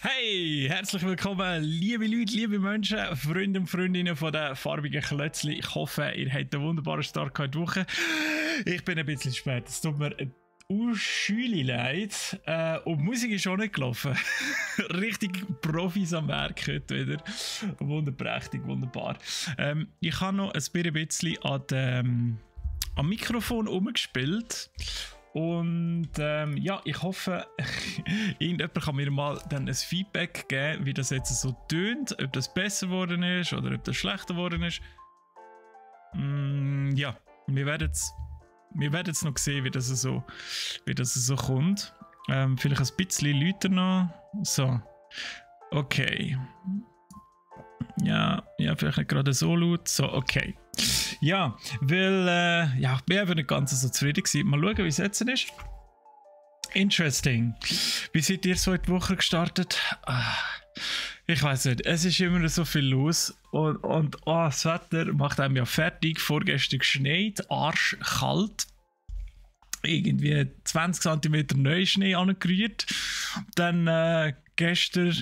Hey, herzlich willkommen, liebe Leute, liebe Menschen, Freunde und Freundinnen von den farbigen Klötzli. Ich hoffe, ihr habt einen wunderbaren Start in die Woche. Ich bin ein bisschen spät, es tut mir Schüli leid. Und die Musik ist auch nicht gelaufen. Richtig Profis am Werk heute wieder. Wunderprächtig, wunderbar. Ich habe noch ein bisschen am Mikrofon rumgespielt. Und ja, ich hoffe, irgendjemand kann mir mal dann ein Feedback geben, wie das jetzt so tönt, ob das besser geworden ist oder ob das schlechter geworden ist. Ja, wir werden es noch sehen, wie das so kommt. Vielleicht ein bisschen lauter noch. So, okay. Ja, vielleicht nicht gerade so laut. So, okay. Ja, weil ich bin einfach nicht ganz so zufrieden gewesen. Mal schauen, wie es jetzt ist. Interesting. Wie seid ihr so in die Woche gestartet? Ich weiß nicht, es ist immer so viel los und das Wetter macht einem ja fertig. Vorgestern geschneit, arschkalt. Irgendwie 20 cm Neuschnee angerührt. Dann gestern...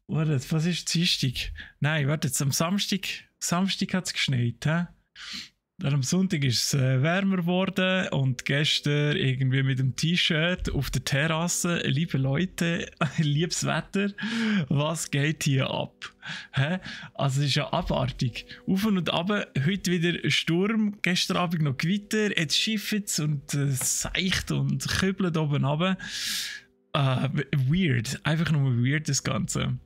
Was ist Dienstag? Nein, warte, jetzt am Samstag hat es geschneit. Dann am Sonntag ist es wärmer geworden und gestern irgendwie mit dem T-Shirt auf der Terrasse. Liebe Leute, liebes Wetter, was geht hier ab? Also es ist ja abartig. Auf und ab, heute wieder Sturm, gestern Abend noch Gewitter, jetzt schifft es und seicht und kübelt oben runter. Weird, einfach nur weird das Ganze.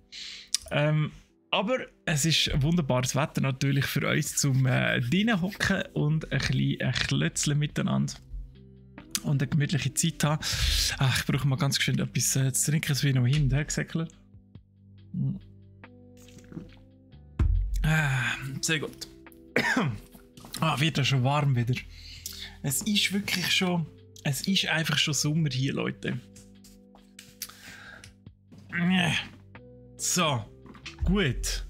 Aber es ist ein wunderbares Wetter natürlich für uns zum drinnen hocken und ein bisschen klötzeln miteinander und eine gemütliche Zeit haben. Ich brauche mal ganz schön etwas zu trinken, das wie noch hin, Gesäckler. Sehr gut. Wird ja schon warm wieder. Es ist einfach schon Sommer hier, Leute. So, gut.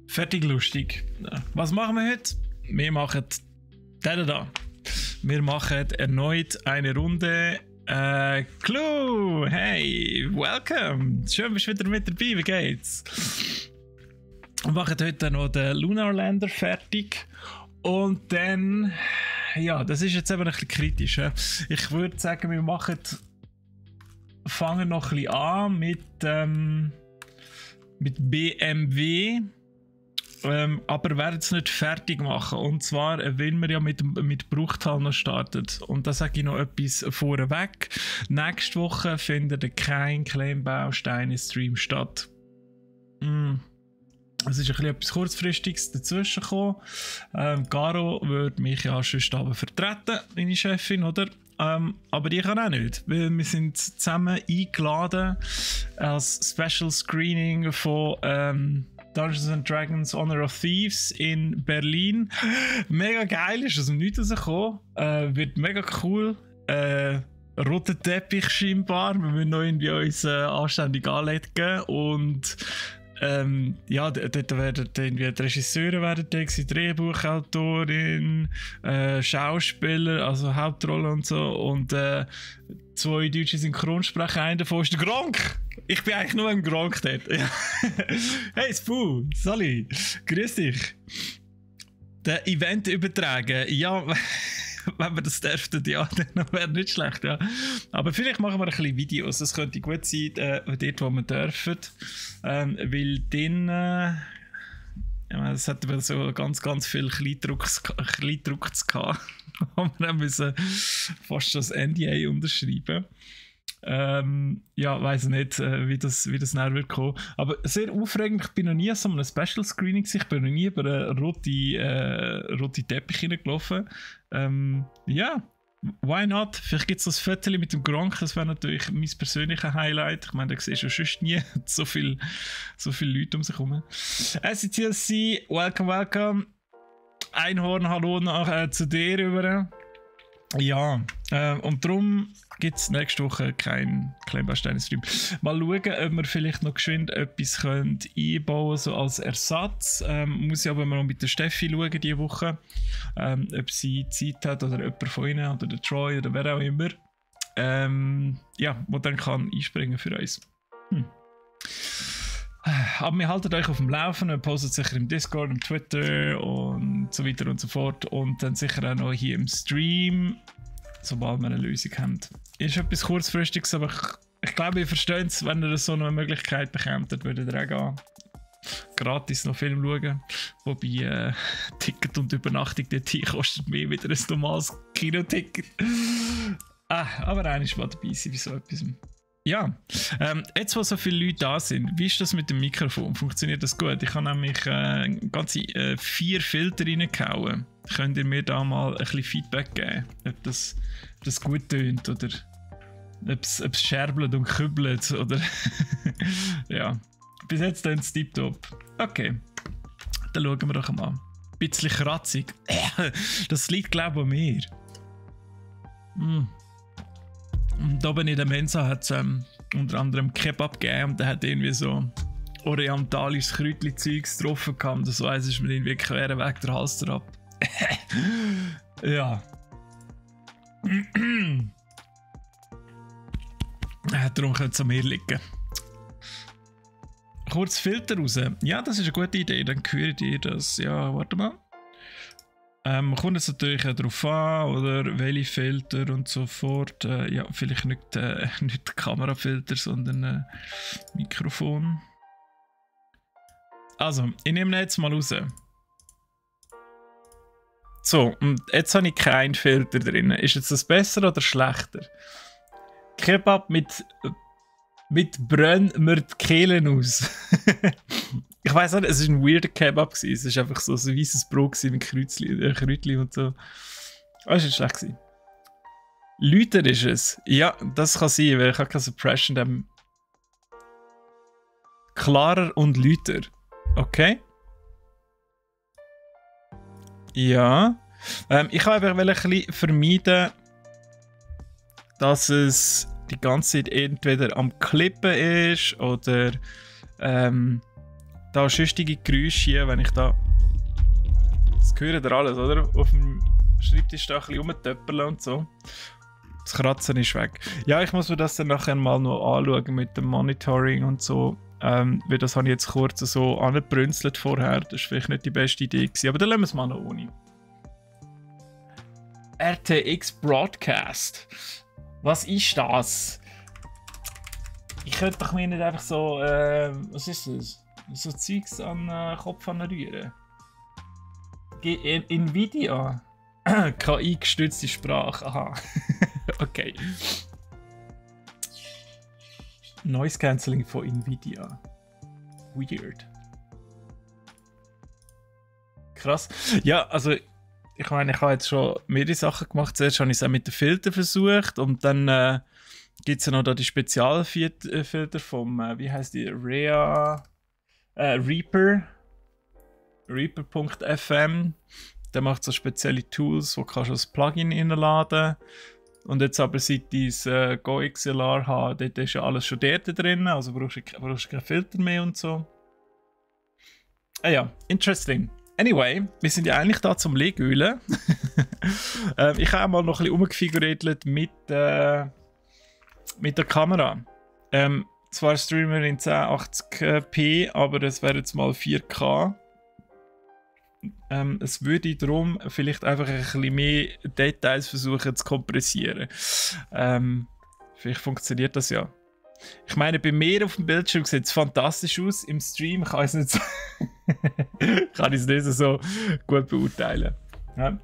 Fertig lustig. Was machen wir heute? Wir machen das da. Wir machen erneut eine Runde. Clue! Hey, welcome! Schön, bist du wieder mit dabei. Wie geht's? Wir machen heute noch den Lunar Lander fertig. Und dann... Ja, das ist jetzt eben ein bisschen kritisch. Ich würde sagen, wir fangen noch ein bisschen an mit BMW, aber werden es nicht fertig machen. Und zwar, weil wir ja mit Bruchtal noch starten. Und da sage ich noch etwas vorweg. Nächste Woche findet kein Kleinbausteine-Stream statt. Es ist ein bisschen etwas Kurzfristiges dazwischen gekommen. Garo würde mich ja sonst aber vertreten, meine Chefin, oder? Aber die kann auch nicht, weil wir sind zusammen eingeladen als Special Screening von Dungeons and Dragons Honor of Thieves in Berlin. Mega geil, ist aus dem Nichts rausgekommen. Wird mega cool. Roter Teppich scheinbar. Wir müssen noch irgendwie uns anständig anlegen und ja, dort werden irgendwie die Regisseure werden da gewesen, Drehbuchautorin, Schauspieler, also Hauptrolle und so und 2 deutsche Synchronsprecher, einer davon ist der Gronk. Ich bin eigentlich nur im Gronk dort. Hey Spoo, Sally, grüß dich. Der Event übertragen, ja, wenn wir das dürften, ja, dann wäre nicht schlecht, ja. Aber vielleicht machen wir ein bisschen Videos, das könnte gut sein, dort wo wir dürfen, weil dann, ja, es hat so ganz viel Kleindrucks gehabt, haben wir müssen fast das NDA unterschreiben. Ja, weiss nicht, wie das näher wird kommen. Aber sehr aufregend, ich bin noch nie an so einem Special Screening gewesen, ich bin noch nie über einen roten Teppich hineingelaufen. Ja, why not? Vielleicht gibt es das Viertel mit dem Gronk, das wäre natürlich mein persönlicher Highlight. Ich meine, da siehst du sonst nie so viele Leute um sich herum. SCTLC, welcome. Einhorn, hallo zu dir rüber. Ja, und darum gibt es nächste Woche keinen Kleinbausteine-Stream. Mal schauen, ob wir vielleicht noch geschwind etwas einbauen können, so als Ersatz. Muss ich aber mal noch mit der Steffi schauen diese Woche, ob sie Zeit hat oder jemand von ihnen oder der Troy oder wer auch immer. Ja, wo dann kann einspringen für uns. Aber wir halten euch auf dem Laufenden, postet sicher im Discord, im Twitter und so weiter und so fort. Und dann sicher auch noch hier im Stream, sobald wir eine Lösung haben. Ist etwas kurzfristiges, aber ich glaube, ihr versteht es, wenn ihr so eine Möglichkeit bekommt, dann würdet ihr auch gehen. Gratis noch Film schauen. Wobei Ticket und Übernachtung dort kostet mehr wieder ein normales Kinoticket. Aber eigentlich mal dabei sein bei so etwas. Ja, jetzt wo so viele Leute da sind, wie ist das mit dem Mikrofon? Funktioniert das gut? Ich habe nämlich ganze 4 Filter reingehauen. Könnt ihr mir da mal ein bisschen Feedback geben, ob das gut tönt oder ob es scherbelt und kübelt oder ja. Bis jetzt tönt es tiptop. Okay, dann schauen wir doch mal. Ein bisschen kratzig. Das liegt glaube ich an mir. Und oben in der Mensa hat es unter anderem Kebab gegeben und der hat irgendwie so orientalisches Kräutli-Zeugs drauf gehabt. Das weiss ist mir irgendwie quer weg der Hals drauf. Ja. Darum könnte es an mir liegen. Kurz Filter raus. Ja, das ist eine gute Idee. Dann höre ich das. Ja, warte mal. Kommt es natürlich auch darauf an, oder welche Filter und so fort. Ja, vielleicht nicht Kamerafilter, sondern Mikrofon. Also, ich nehme ihn jetzt mal raus. So, und jetzt habe ich keinen Filter drin. Ist jetzt das besser oder schlechter? Kebab mit brennen wir die Kehlen aus. Ich weiss nicht, es war ein weirder Kebab. Es war einfach so ein weißes Brot mit Kräutchen und so. Das war nicht schlecht. Lauter ist es. Ja, das kann sein, weil ich habe keine Suppression. Dem klarer und lauter. Okay. Ja. Ich wollte einfach ein bisschen vermeiden, dass es die ganze Zeit entweder am Klippen ist oder da schüchtige Geräusche, wenn ich da... Das gehört ihr alles, oder? Auf dem Schreibtisch da ein bisschen rumtöpperle und so. Das Kratzen ist weg. Ja, ich muss mir das dann nachher mal noch anschauen mit dem Monitoring und so. Weil das habe ich jetzt kurz so angebrünzelt vorher. Das war vielleicht nicht die beste Idee gewesen, aber dann lassen wir es mal noch ohne. RTX Broadcast. Was ist das? Ich könnte doch mir nicht einfach so, was ist das? So Zeugs an Kopf rühren. Nvidia. KI-gestützte Sprache, aha. Okay. Noise Cancelling von Nvidia. Weird. Krass. Ja, also ich meine, ich habe jetzt schon mehrere Sachen gemacht. Zuerst habe ich es auch mit den Filtern versucht und dann gibt es ja noch da die Spezialfilter vom, wie heißt die, Reaper. Reaper.fm. Der macht so spezielle Tools, wo kannst du als Plugin reinladen. Und jetzt aber seit ich Go XLR habe, dort ist ja alles schon dort drin, also brauchst du keinen Filter mehr und so. Ah ja, interesting. Anyway, wir sind ja eigentlich da zum Legölen. Ich habe mal noch ein bisschen umgefiguriert mit der Kamera. Zwar streamen wir in 1080p, aber es wäre jetzt mal 4K. Es würde darum vielleicht einfach ein bisschen mehr Details versuchen zu kompressieren. Vielleicht funktioniert das ja. Ich meine, bei mir auf dem Bildschirm sieht es fantastisch aus. Im Stream kann ich es nicht so gut beurteilen. Ja,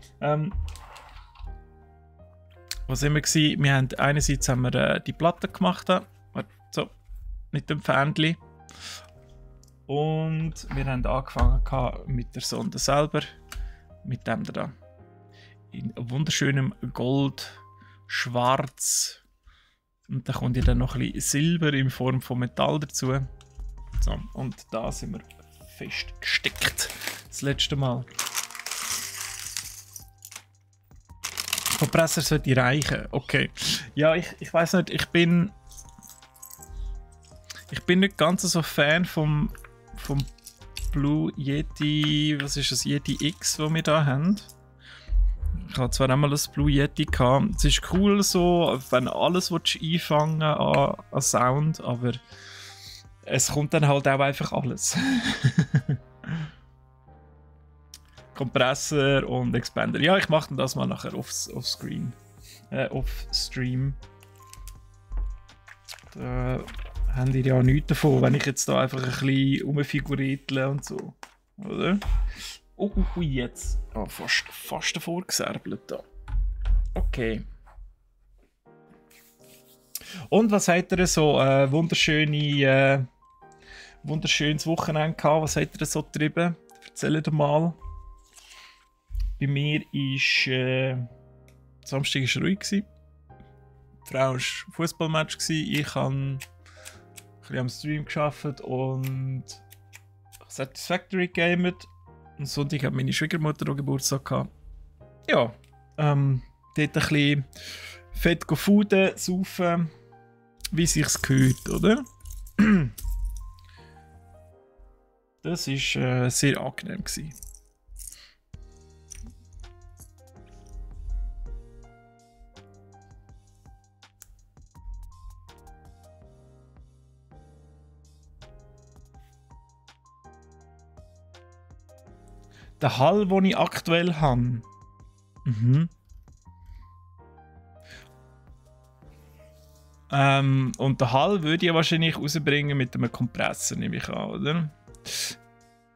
was sind wir gewesen? Wir haben einerseits die Platte gemacht, so, mit dem Fähnchen. Und wir haben angefangen mit der Sonde selber, mit dem da. In wunderschönem Gold, Schwarz. Und da kommt ja dann noch ein bisschen Silber in Form von Metall dazu. So, und da sind wir festgesteckt. Das letzte Mal. Kompressor sollte reichen. Okay. Ja, ich weiß nicht, ich bin nicht ganz so Fan vom Blue Yeti, was ist das, Yeti X, das wir da haben. Ich hatte zwar einmal das Blue Yeti gehabt. Es ist cool so, wenn alles einfangen an Sound, aber es kommt dann halt auch einfach alles. Kompressor und Expander. Ja, ich mache das mal nachher off-screen. Off-stream. Da haben die ja nichts davon, wenn ich jetzt da einfach ein bisschen rumfiguritle und so. Oder? Oh, jetzt. Oh, fast davor gesärbelt da. Okay. Und was habt ihr so wunderschönes Wochenende gehabt? Was habt ihr so getrieben? Erzählt mal. Bei mir war Samstag ruhig. Die Frau war Fußballmatch. Ich habe ein bisschen am Stream gearbeitet und Satisfactory gamet. Am Sonntag hat meine Schwiegermutter auch Geburtstag gehabt. Ja, dort ein bisschen fett fooden, saufen, wie sich's gehört, oder? Das war sehr angenehm gewesen. Der Hall, den ich aktuell habe. Mhm. Und den Hall würde ich wahrscheinlich rausbringen mit einem Kompressor, nehme ich an, oder?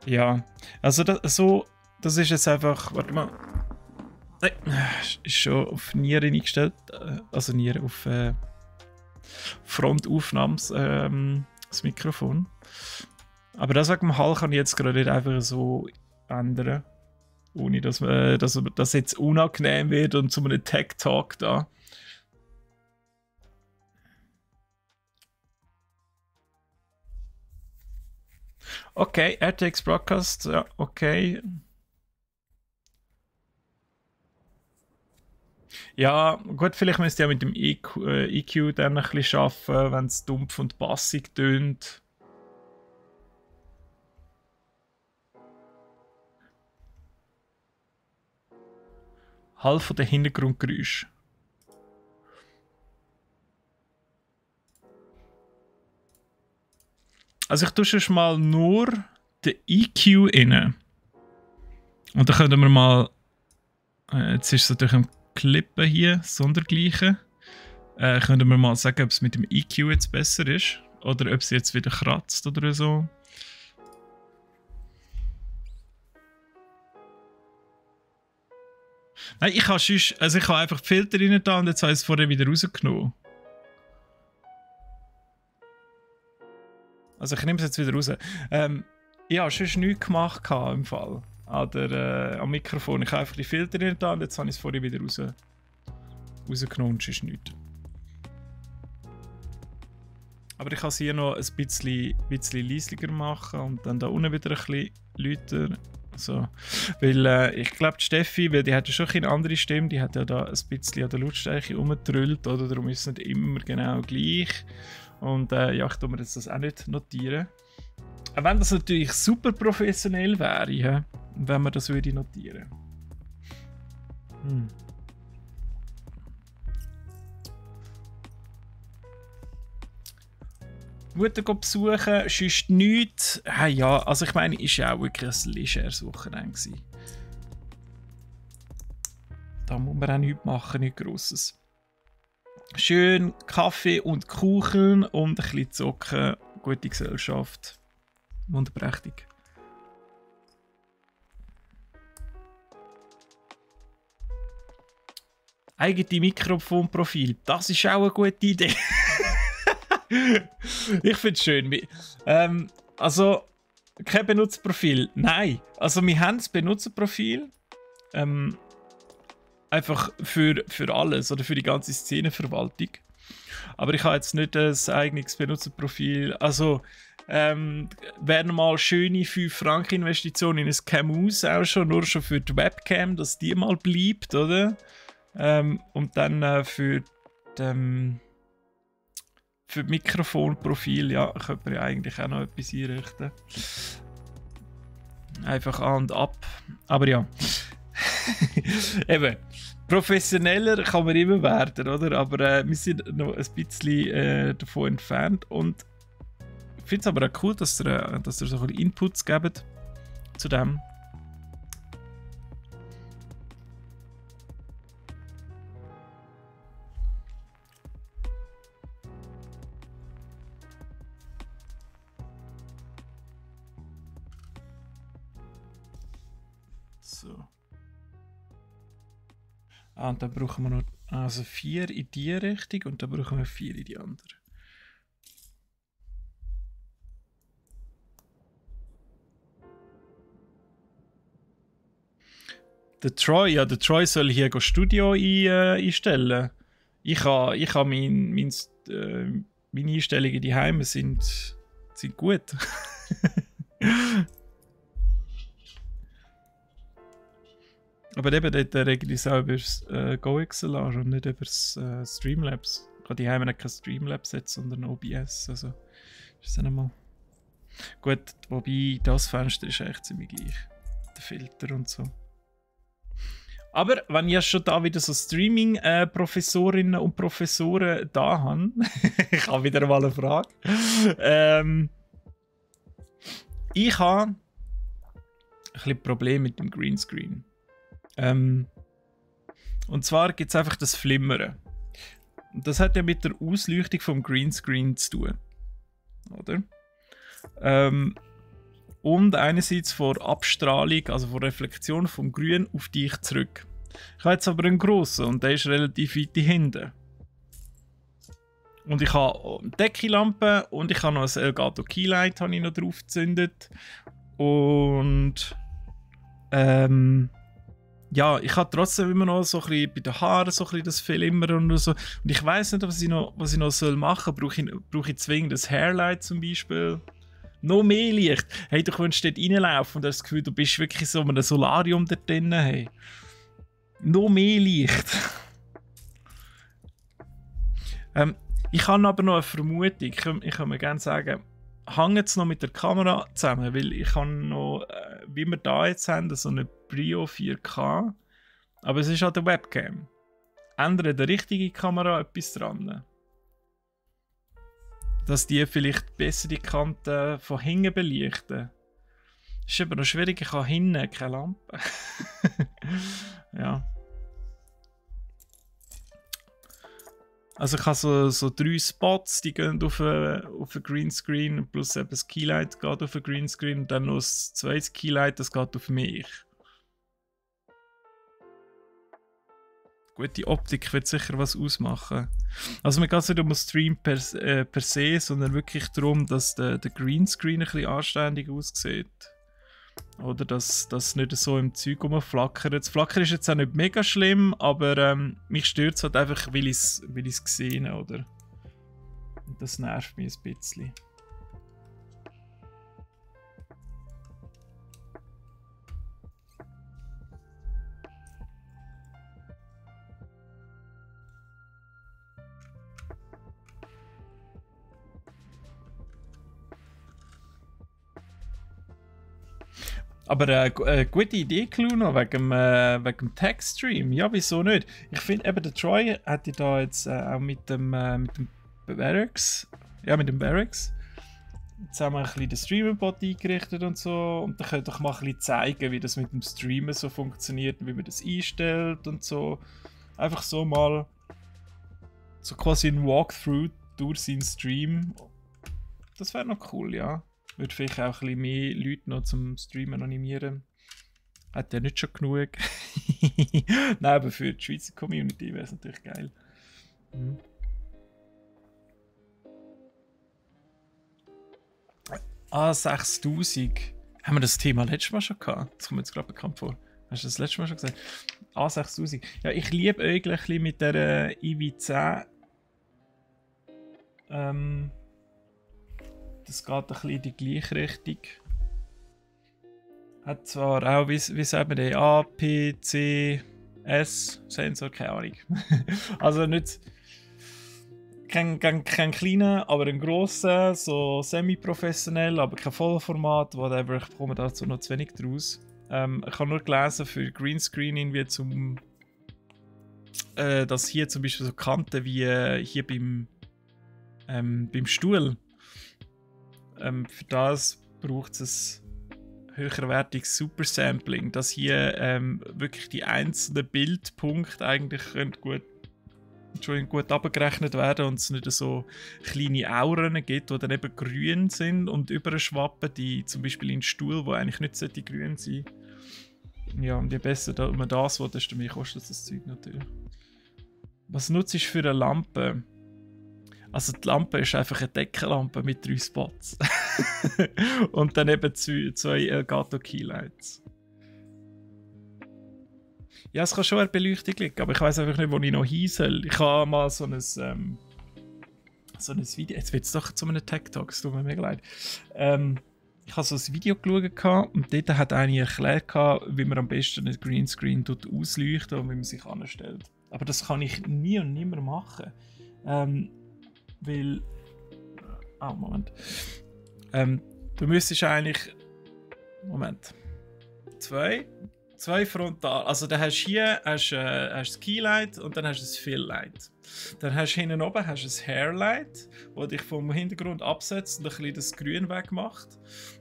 Ja, also das ist jetzt einfach, warte mal. Nein, ist schon auf Nieren eingestellt, also Nieren auf Frontaufnahmes, das Mikrofon. Aber das wegen dem Hall kann ich jetzt gerade nicht einfach so ändern, ohne dass das jetzt unangenehm wird und zu einem Tech-Talk da. Okay, RTX Broadcast, ja, okay. Ja, gut, vielleicht müsst ihr ja mit dem EQ dann ein bisschen arbeiten, wenn es dumpf und bassig tönt. Hall von den Hintergrundgeräuschen. Also ich tue schon mal nur den EQ rein. Und dann können wir mal... jetzt ist es natürlich am Klippen hier, Sondergleichen. Können wir mal sagen, ob es mit dem EQ jetzt besser ist. Oder ob es jetzt wieder kratzt oder so. Nein, ich habe einfach die Filter rein da und jetzt habe ich es vorher wieder rausgenommen. Also ich nehme es jetzt wieder raus. Ich habe sonst nichts gemacht im Fall. Am Mikrofon. Ich habe einfach die Filter rein da und jetzt habe ich es vorher wieder rausgenommen und sonst nichts. Aber ich kann es hier noch ein bisschen leisiger machen und dann da unten wieder ein bisschen lauter. So. Weil ich glaube, Steffi, weil die hat ja schon eine andere Stimme, die hat ja da ein bisschen an der Lautstärke rumgetrüllt, oder? Darum ist es nicht immer genau gleich. Und ja, ich tue mir jetzt das auch nicht notieren. Auch wenn das natürlich super professionell wäre, ja? Wenn man das würde notieren. Mutter besuchen, sonst nichts. Ja, also ich meine, es war ja auch wirklich ein legeres Wochenende. Da muss man auch nichts machen, nichts Grosses. Schön Kaffee und Kuchen und ein bisschen zocken, gute Gesellschaft. Wunderprächtig. Eigene Mikrofonprofil, das ist auch eine gute Idee. Ich finde es schön. Also, kein Benutzerprofil. Nein. Also, wir haben das Benutzerprofil. Einfach für alles oder für die ganze Szenenverwaltung. Aber ich habe jetzt nicht ein eigenes Benutzerprofil. Also, wären mal schöne 5 Franken Investition in ein Camus auch schon, nur schon für die Webcam, dass die mal bleibt, oder? Und dann für das Mikrofonprofil, ja, könnte man ja eigentlich auch noch etwas einrichten. Einfach an und ab. Aber ja. Eben, professioneller kann man immer werden, oder? Aber wir sind noch ein bisschen davon entfernt. Und finde es aber auch cool, dass ihr so ein bisschen Inputs gebt zu dem. So. Und dann brauchen wir noch also 4 in die Richtung und dann brauchen wir 4 in die andere. Der Troy soll hier Studio einstellen. Ich habe meine Einstellungen die Heime sind gut. Aber eben dort regle ich es auch über das GoXLR und nicht über das Streamlabs. Ich habe die Heime nicht kein Streamlabs jetzt, sondern OBS. Also ist dann einmal gut, wobei das Fenster ist echt ziemlich gleich. Der Filter und so. Aber wenn ich schon da wieder so Streaming-Professorinnen und Professoren da habe, ich habe wieder mal eine Frage. Ich habe ein bisschen Problem mit dem Greenscreen. Und zwar gibt es einfach das Flimmern. Und das hat ja mit der Ausleuchtung vom Greenscreen zu tun. Oder? Und einerseits vor Abstrahlung, also vor Reflexion vom Grün auf dich zurück. Ich habe jetzt aber einen grossen und der ist relativ weit hinten. Und ich habe eine Deckenlampe und ich habe noch ein Elgato Keylight habe ich noch drauf gezündet. Und ja, ich habe trotzdem immer noch so ein bisschen bei den Haaren so ein bisschen das Flimmern und so. Und ich weiß nicht, was ich noch machen soll. Brauche ich zwingend das Hairlight zum Beispiel? Noch mehr Licht. Hey, du kannst dort reinlaufen und hast das Gefühl, du bist wirklich so in einem Solarium da drin. Hey. Noch mehr Licht. Ich habe aber noch eine Vermutung. Ich kann mir gerne sagen, hängt es noch mit der Kamera zusammen, weil ich habe noch, wie wir da jetzt haben, so eine Brio 4K, aber es ist an der Webcam. Ändert die richtige Kamera etwas dran? Dass die vielleicht besser die Kanten von hinten belichten. Ist aber noch schwierig, ich habe hinten keine Lampe. Ja. Also ich habe so 3 Spots, die gehen auf ein Greenscreen, plus eben das Keylight geht auf ein Greenscreen und dann noch das zweite Keylight, das geht auf mich. Gute Optik wird sicher was ausmachen. Also mir geht es nicht um den Stream per se, sondern wirklich darum, dass der Greenscreen ein bisschen anständig aussieht. Oder dass das nicht so im Zeug rumflackert. Das Flackern ist jetzt auch nicht mega schlimm, aber mich stört es halt einfach, weil ich es gesehen habe, oder? Und das nervt mich ein bisschen. Aber eine gute Idee, Cluno, wegen dem Tech-Stream. Ja, wieso nicht? Ich finde eben, der Troy hätte da jetzt auch mit dem Barracks, zusammen ein bisschen den Streamer-Bot eingerichtet und so. Und dann könnt ihr mal ein bisschen zeigen, wie das mit dem Streamen so funktioniert und wie man das einstellt und so. Einfach so mal so quasi ein Walkthrough durch seinen Stream. Das wäre noch cool, ja. Würde vielleicht auch ein bisschen mehr Leute noch zum Streamen animieren. Hat ja nicht schon genug. Nein, aber für die Schweizer Community wäre es natürlich geil. Mhm. Ah, 6000. Haben wir das Thema letztes Mal schon gehabt? Das kommt mir jetzt gerade bekannt vor. Hast du das letztes Mal schon gesagt? Ah, 6000. Ja, ich liebe eigentlich ein bisschen mit der IV10. Das geht ein bisschen in die gleiche Richtung. Hat zwar auch, wie sagt man den, A, P, C, S Sensor, keine Ahnung. Also nicht kein kleiner, aber ein grosser, so semi-professionell, aber kein Vollformat, whatever. Ich bekomme dazu noch zu wenig draus. Ich habe nur gelesen für Greenscreen irgendwie dass hier zum Beispiel so Kanten wie hier beim Stuhl Für das braucht es ein höherwertiges Supersampling, dass hier wirklich die einzelnen Bildpunkte eigentlich gut abgerechnet werden und es nicht so kleine Auren gibt, die dann eben grün sind und überschwappen, die zum Beispiel in Stuhl, wo eigentlich nicht sollte grün sein. Ja, und je besser man das will, desto mehr kostet das Zeug natürlich. Was nutzt du für eine Lampe? Also die Lampe ist einfach eine Deckenlampe mit 3 Spots. Und dann eben 2 Elgato Keylights. Ja, es kann schon eine Beleuchtung liegen, aber ich weiß einfach nicht, wo ich noch hin soll. Ich habe mal so ein Video. Jetzt wird es doch zu einem Tech Talk, es tut mir mega leid. Ich habe so ein Video geschaut und dort hat einer erklärt, wie man am besten einen Greenscreen ausleuchtet und wie man sich anstellt. Aber das kann ich nie und nimmer machen. Weil. Moment. Du müsstest eigentlich. Moment. Zwei frontal. Also dann hast du hier das Keylight und dann hast du das Filllight. Dann hast du hinten oben ein Hairlight, das dich vom Hintergrund absetzt und ein bisschen das Grün wegmacht.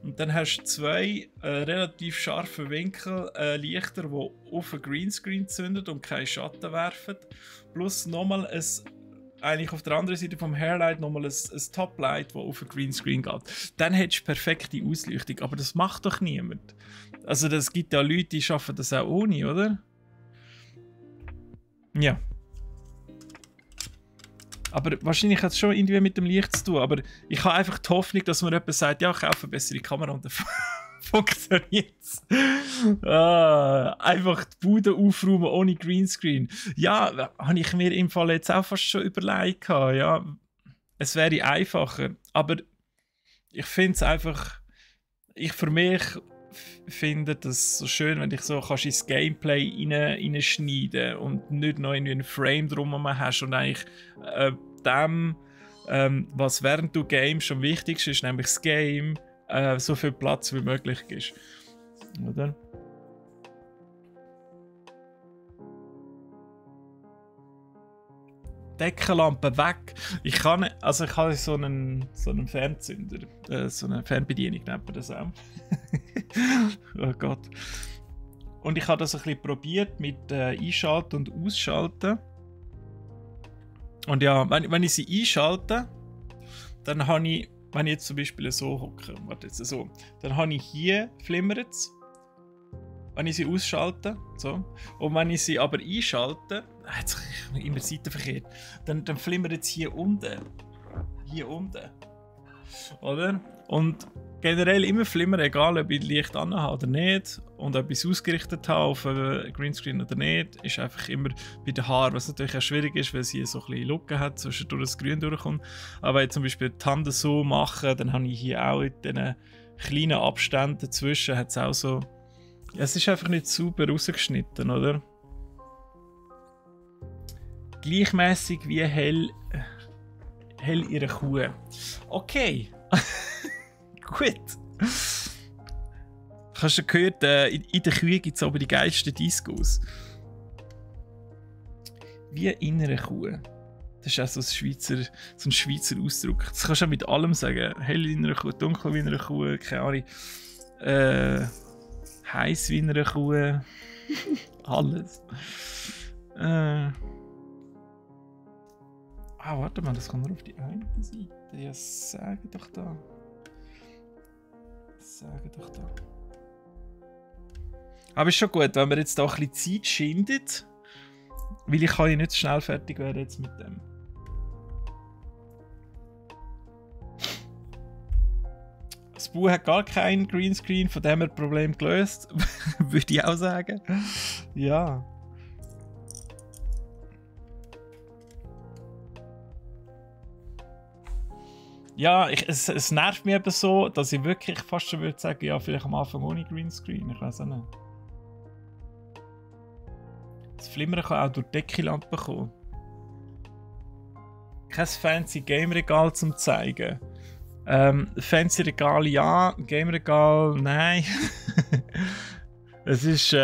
Und dann hast du 2 relativ scharfe Winkel Lichter, die auf den Greenscreen zünden und keinen Schatten werfen. Plus nochmal eigentlich auf der anderen Seite vom Hairlight nochmal ein Toplight, das auf den Greenscreen geht. Dann hättest du perfekte Ausleuchtung, aber das macht doch niemand. Also es gibt ja Leute, die schaffen das auch ohne, oder? Ja. Aber wahrscheinlich hat es schon irgendwie mit dem Licht zu tun, aber ich habe einfach die Hoffnung, dass man jemand sagt, ja, ich kaufe eine bessere Kamera und dann funktioniert es. Einfach die Bude aufräumen ohne Greenscreen. Ja, habe ich mir im Fall jetzt auch fast schon überlegt. Ja, es wäre einfacher, aber ich finde es einfach, für mich finde das so schön, wenn dich so kannst ins Gameplay reinschneiden und nicht noch irgendwie einen Frame drum hast und eigentlich dem, was während du gamest am wichtigsten ist, nämlich das Game, so viel Platz wie möglich ist. Oder? Deckenlampe weg. Ich habe so einen Fernzünder, so eine Fernbedienung nennt man das auch. Oh Gott. Und ich habe das ein bisschen probiert mit Einschalten und Ausschalten. Und ja, wenn ich sie einschalte, dann habe ich, wenn ich jetzt zum Beispiel so hocke, dann habe ich hier flimmert es, wenn ich sie ausschalte, so. Und wenn ich sie aber einschalte, jetzt immer seitenverkehrt, dann flimmert es hier unten, oder? Und generell immer flimmern, egal ob ich Licht anhabe oder nicht und ob ich es ausgerichtet habe auf einen Greenscreen oder nicht, ist einfach immer bei den Haaren, was natürlich auch schwierig ist, weil sie so ein bisschen Lücken hat, zwischendurch das Grün durchkommt. Aber wenn ich zum Beispiel die Hände so mache, dann habe ich hier auch in diesen kleinen Abständen dazwischen, hat es auch so, ja, es ist einfach nicht super rausgeschnitten, oder? Gleichmäßig wie hell ihre Kuh. Okay. Gut. Hast du gehört, in der Kühe gibt es aber die geilsten Discos. Wie in einer Kuh. Das ist auch so ein Schweizer Ausdruck. Das kannst du auch mit allem sagen. Hell in einer Kuh, dunkel wie in einer Kuh, keine Ahnung. Heiß wie in einer Kuh. Alles. Warte mal, das kann nur auf die eine Seite. Ja, sag doch da. Aber ist schon gut, wenn wir jetzt da ein bisschen Zeit schindet. Weil ich kann ja nicht schnell fertig werden jetzt mit dem. Das Buch hat gar keinen Greenscreen, von dem her Problem gelöst. Würde ich auch sagen. Ja. Ja, es nervt mich eben so, dass ich wirklich fast schon würde sagen, ja, vielleicht am Anfang ohne Greenscreen, ich weiß auch nicht. Das Flimmern kann auch durch die Deckenlampe kommen. Kein fancy Game-Regal zum zeigen. Fancy Regal ja, Game-Regal nein. Es ist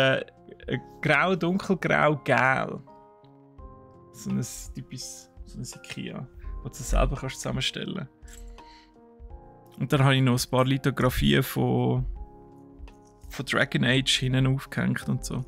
grau, dunkelgrau, gel. So ein typisches Ikea, das du selber kannst zusammenstellen kannst. Und dann habe ich noch ein paar Lithografien von Dragon Age hinten aufgehängt und so.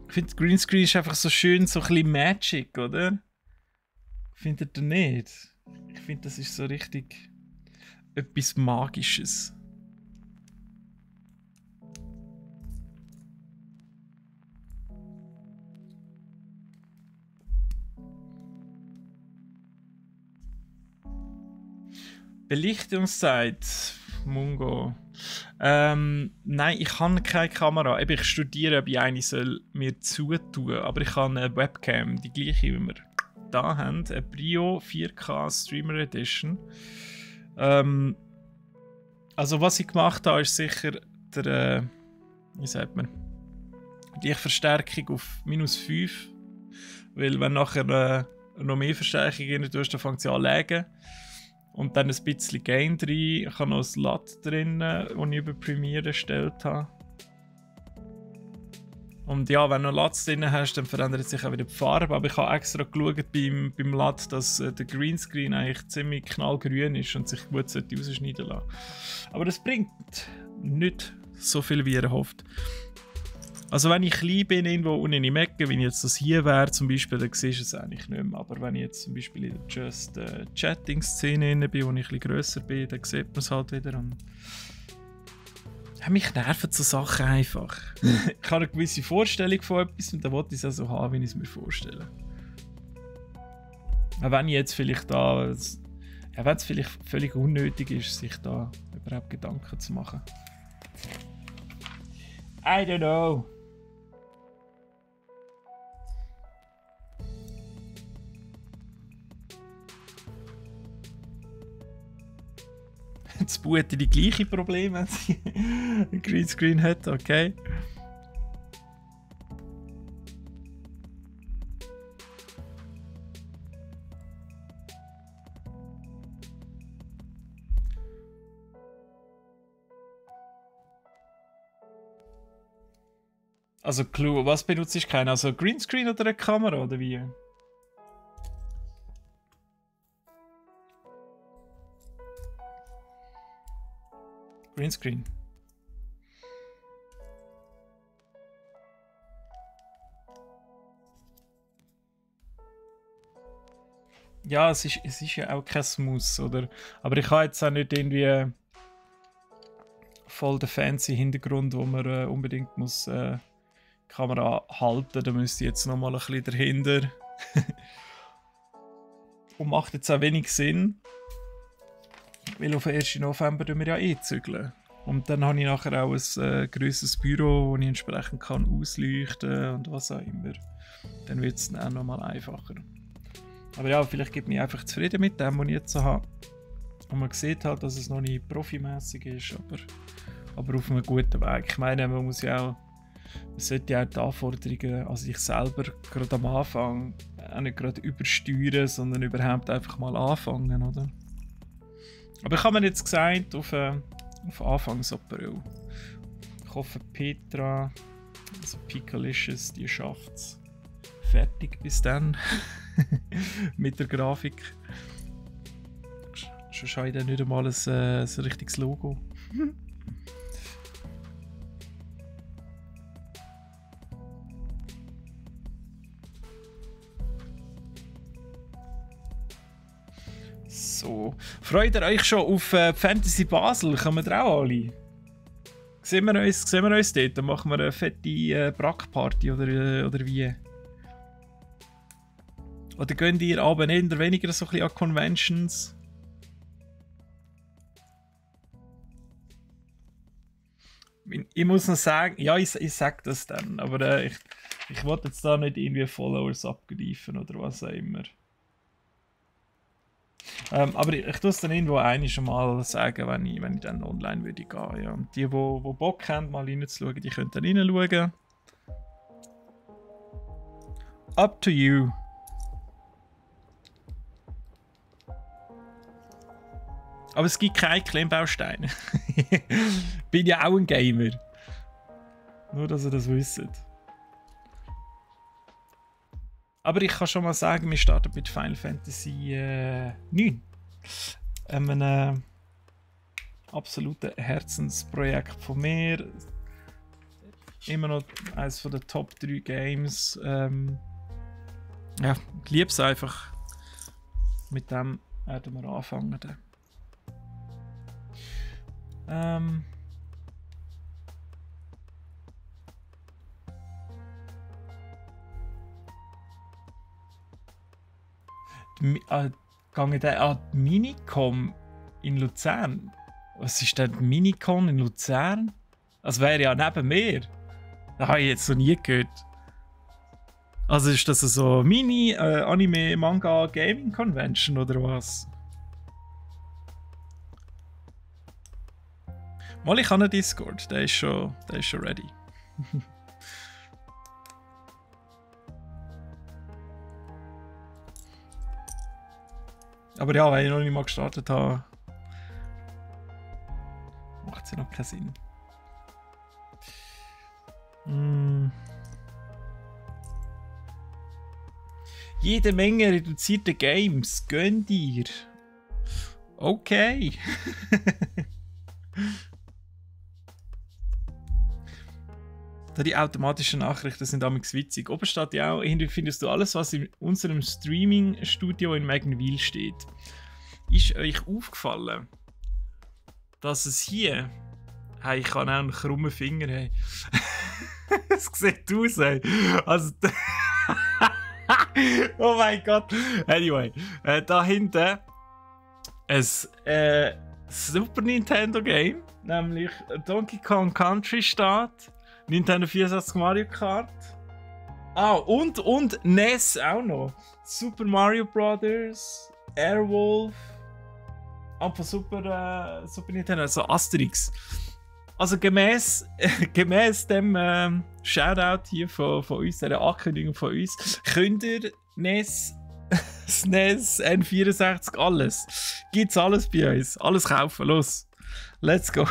Ich finde, Greenscreen ist einfach so schön, so ein bisschen Magic, oder? Findet ihr nicht? Ich finde, das ist so richtig etwas Magisches. Belichtungszeit, Mungo. Nein, ich habe keine Kamera. Ich studiere, ob ich eine soll mir zutun, aber ich habe eine Webcam, die gleiche, wie wir da haben, eine Brio 4K Streamer Edition. Also was ich gemacht habe, ist sicher der, wie sagt man, die Lichtverstärkung auf -5, weil wenn nachher noch mehr Verstärkung rein tust, dann fängt sie an zu lägen. Und dann ein bisschen Gain drin. Ich habe noch ein LUT drin, das ich über Premiere erstellt habe. Und ja, wenn du noch LUTs drin hast, dann verändert sich auch wieder die Farbe. Aber ich habe extra geschaut beim LUT, dass der Greenscreen eigentlich ziemlich knallgrün ist und sich gut rausschneiden lassen. Aber das bringt nicht so viel, wie er hofft. Also wenn ich klein bin, irgendwo unten im Ecke, wenn jetzt das hier wäre zum Beispiel, dann siehst du es eigentlich nicht mehr. Aber wenn ich jetzt zum Beispiel in der Just Chatting-Szene bin, wo ich ein bisschen grösser bin, dann sieht man es halt wieder. Und ja, mich nerven so Sachen einfach. Ich habe eine gewisse Vorstellung von etwas und dann wollte ich es auch so haben, wie ich es mir vorstelle. Auch wenn ich jetzt vielleicht da, ja, wenn es vielleicht völlig unnötig ist, sich da überhaupt Gedanken zu machen. I don't know. Das Boote die gleichen Probleme, wenn sie ein Greenscreen hat, okay. Also Clou, was benutzt ich keinen? Also Greenscreen oder eine Kamera oder wie? Greenscreen. Ja, es ist ja auch kein Muss, oder? Aber ich habe jetzt auch nicht irgendwie voll den fancy Hintergrund, wo man unbedingt muss die Kamera halten. Da müsste ich jetzt noch mal ein bisschen dahinter. Und macht jetzt auch wenig Sinn. Weil auf den 1. November wir ja eh zügeln. Und dann habe ich nachher auch ein grosses Büro, wo ich entsprechend kann ausleuchten und was auch immer. Dann wird es dann auch nochmal einfacher. Aber ja, vielleicht gibt mich einfach zufrieden mit dem, was ich jetzt so habe. Und man sieht halt, dass es noch nicht profimäßig ist, aber auf einem guten Weg. Ich meine, man sollte ja auch die Anforderungen an sich selber gerade am Anfang auch nicht gerade übersteuern, sondern überhaupt einfach mal anfangen, oder? Aber ich habe mir jetzt gesagt, auf Anfang April. Ich hoffe, Petra, also Pikalicious, die schafft es fertig bis dann. Mit der Grafik. Schon habe ich dann nicht einmal ein richtiges Logo. So. Freut ihr euch schon auf Fantasy Basel? Kommen wir auch alle? Sehen wir uns dort? Dann machen wir eine fette Brackparty oder wie? Oder gehen ihr aber eher weniger so ein bisschen an Conventions? Ich muss noch sagen, ja, ich sag das dann, aber ich wollte jetzt da nicht irgendwie Followers abgreifen oder was auch immer. Aber ich tue es dann irgendwo schon mal sagen, wenn ich dann online würde gehen. Ja. Und die Bock haben, mal reinzuschauen, die können dann reinschauen. Up to you. Aber es gibt keine Klemmbausteine. Bin ja auch ein Gamer. Nur, dass ihr das wisst. Aber ich kann schon mal sagen, wir starten mit Final Fantasy 9. Einem absoluten Herzensprojekt von mir. Immer noch eines der Top 3 Games. Ja, ich liebe es einfach. Mit dem werden wir anfangen. Gehe der an die Minicom in Luzern? Was ist denn die Minicon in Luzern? Das wäre ja neben mir. Das habe ich jetzt noch nie gehört. Also ist das so Mini Anime Manga Gaming Convention oder was? Mal, ich habe einen Discord, der ist schon ready. Aber ja, wenn ich noch nicht mal gestartet habe, macht es ja noch keinen Sinn. Jede Menge reduzierte Games, gönn dir. Okay. Da die automatischen Nachrichten sind damals witzig. Oben steht ja auch, hier findest du alles, was in unserem Streaming-Studio in Magnville steht. Ist euch aufgefallen, dass es hier... Hey, ich kann auch einen krummen Finger haben. Es sieht aus, ey. Also... Oh mein Gott. Anyway, da hinten ein Super Nintendo Game, nämlich Donkey Kong Country steht, Nintendo 64 Mario Kart. Ah, und NES auch noch. Super Mario Brothers, Airwolf, von Super Nintendo, also Asterix. Also gemäß dem Shoutout hier von uns, der Ankündigung von uns, könnt ihr NES, SNES, N64, alles. Gibt's alles bei uns. Alles kaufen, los. Let's go.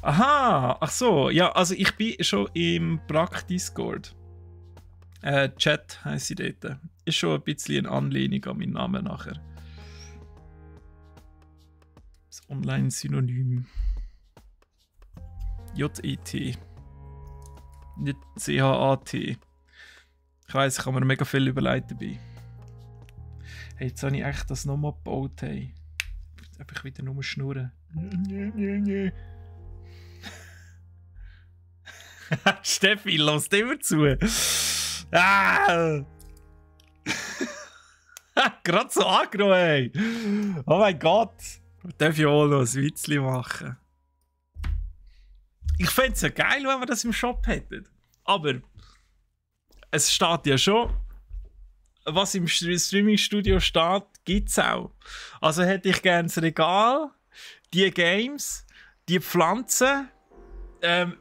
Aha, ach so, ja, also ich bin schon im Brack Discord. Chat heisst sie dort. Ist schon ein bisschen eine Anlehnung an meinen Namen nachher. Das Online-Synonym. J-E-T. Nicht C-H-A-T. Ich weiss, ich kann mir mega viel überlegen dabei. Hey, jetzt habe ich echt das nochmal gebaut. Hey. Jetzt einfach wieder nur schnurren. Steffi, lass immer zu. Ah! Gerade so aggro, ey! Oh mein Gott! Darf ich auch noch ein Witzchen machen? Ich fände es ja geil, wenn wir das im Shop hätten. Aber es steht ja schon, was im Streaming-Studio steht, gibt es auch. Also hätte ich gerne das Regal, die Games, die Pflanzen.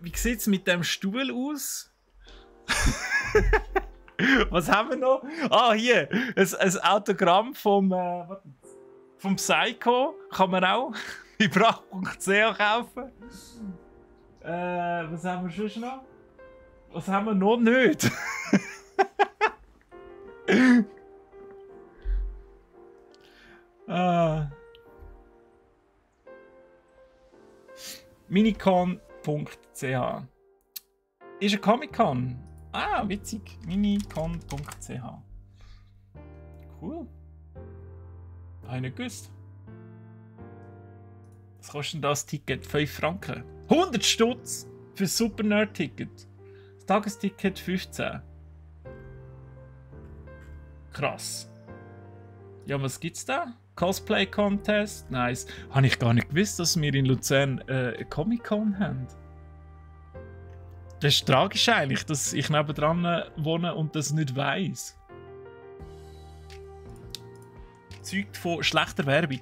Wie sieht es mit dem Stuhl aus? Was haben wir noch? Ah, hier! Ein Autogramm vom Psycho kann man auch bei brach.ch kaufen. Was haben wir schon noch? Was haben wir noch nicht? Minicon.ch ist ein Comic-Con. Ah, witzig. Minicon.ch. Cool. Habe ich nicht gewusst. Was kostet denn das Ticket? 5 Franken. 100 Stutz für das Super Nerd-Ticket. Das Tagesticket 15. Krass. Ja, was gibt's da? Cosplay-Contest? Nice. Habe ich gar nicht gewusst, dass wir in Luzern eine Comic-Con haben. Das ist tragisch eigentlich, dass ich nebendran wohne und das nicht weiss. Zeugt von schlechter Werbung.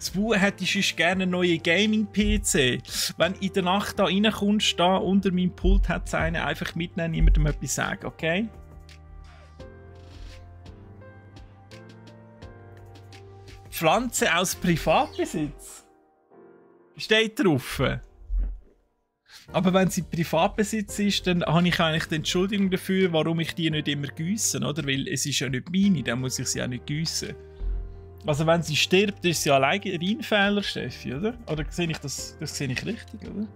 Du hättest sonst gerne einen neuen Gaming-PC. Wenn in der Nacht da reinkommst, da unter meinem Pult hat es einen, einfach mitnehmen, niemandem etwas sagen, okay? Pflanze aus Privatbesitz. Steht drauf. Aber wenn sie Privatbesitz ist, dann habe ich eigentlich die Entschuldigung dafür, warum ich die nicht immer gieße, oder? Weil es ist ja nicht meine, dann muss ich sie auch nicht gießen. Also wenn sie stirbt, ist sie alleine ein Fehler, Steffi, oder? Oder sehe ich das sehe ich richtig, oder?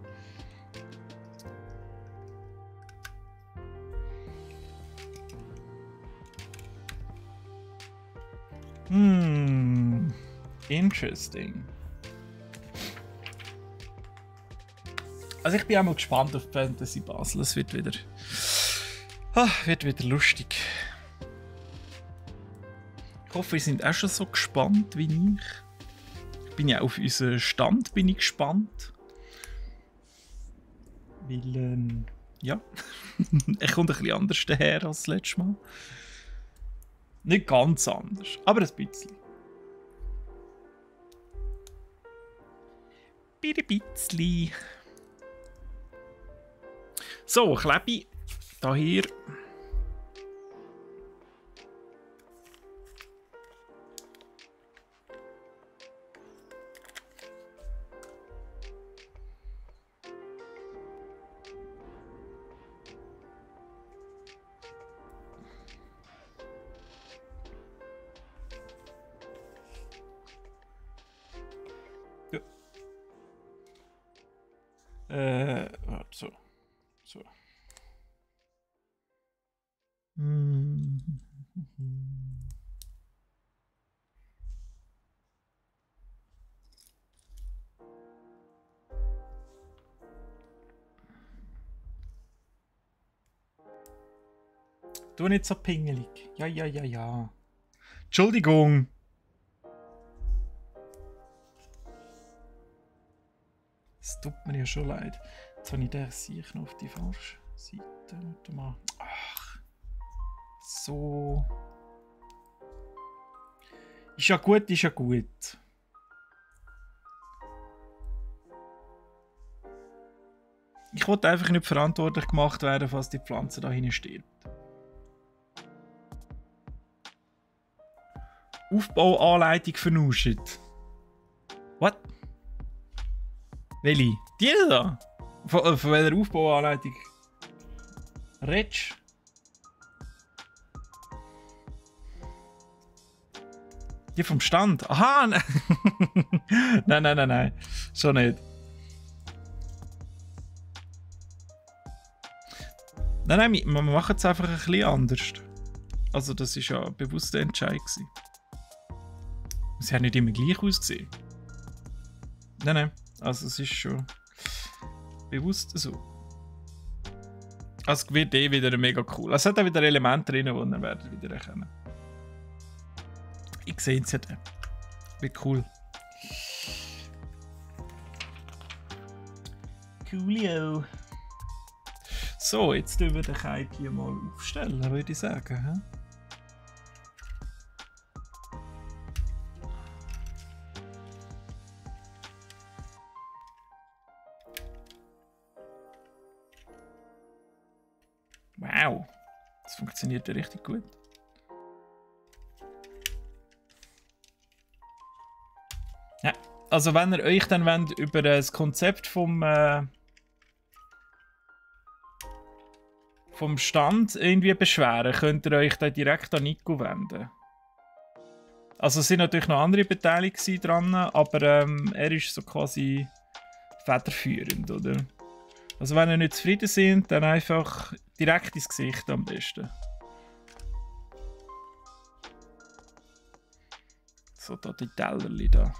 Interesting. Also ich bin auch mal gespannt auf Fantasy Basel. Es wird wieder lustig. Ich hoffe, ihr seid auch schon so gespannt wie ich. Ich bin ja auf unseren Stand gespannt. Weil, ja, er kommt ein bisschen anders daher als das letzte Mal. Nicht ganz anders, aber ein bisschen. Ein bisschen. So, Klebi, da hier. So. Du nicht so pingelig. Ja. Entschuldigung. Es tut mir ja schon leid. Jetzt habe ich den sicher auf die falsche Seite. Warte mal. Ach. So. Ist ja gut. Ich wollte einfach nicht verantwortlich gemacht werden, falls die Pflanze da hinten stirbt. Aufbauanleitung vernuscht. What? Welche? Die da? Von welcher Aufbauanleitung? Redsch? Die vom Stand? Aha! Nein. Schon nicht. Nein, wir machen es einfach ein bisschen anders. Also das war ja ein bewusster Entscheid. Sie hat nicht immer gleich ausgesehen. Nein. Also es ist schon bewusst so. Also es wird wieder mega cool. Es hat auch wieder Elemente drin, die ihr werdet wieder erkennen. Ich sehe es ja dann. Wird cool. Coolio. So, jetzt tun wir den Kite hier mal aufstellen, würde ich sagen. He? Wow, das funktioniert ja richtig gut. Ja, also wenn ihr euch dann wollt, über das Konzept vom Stand irgendwie beschweren, könnt ihr euch dann direkt an Nico wenden. Also es sind natürlich noch andere beteiligt dran, aber er ist so quasi federführend, oder? Also wenn ihr nicht zufrieden seid, dann einfach direkt ins Gesicht am besten. So, da die Tellerli da.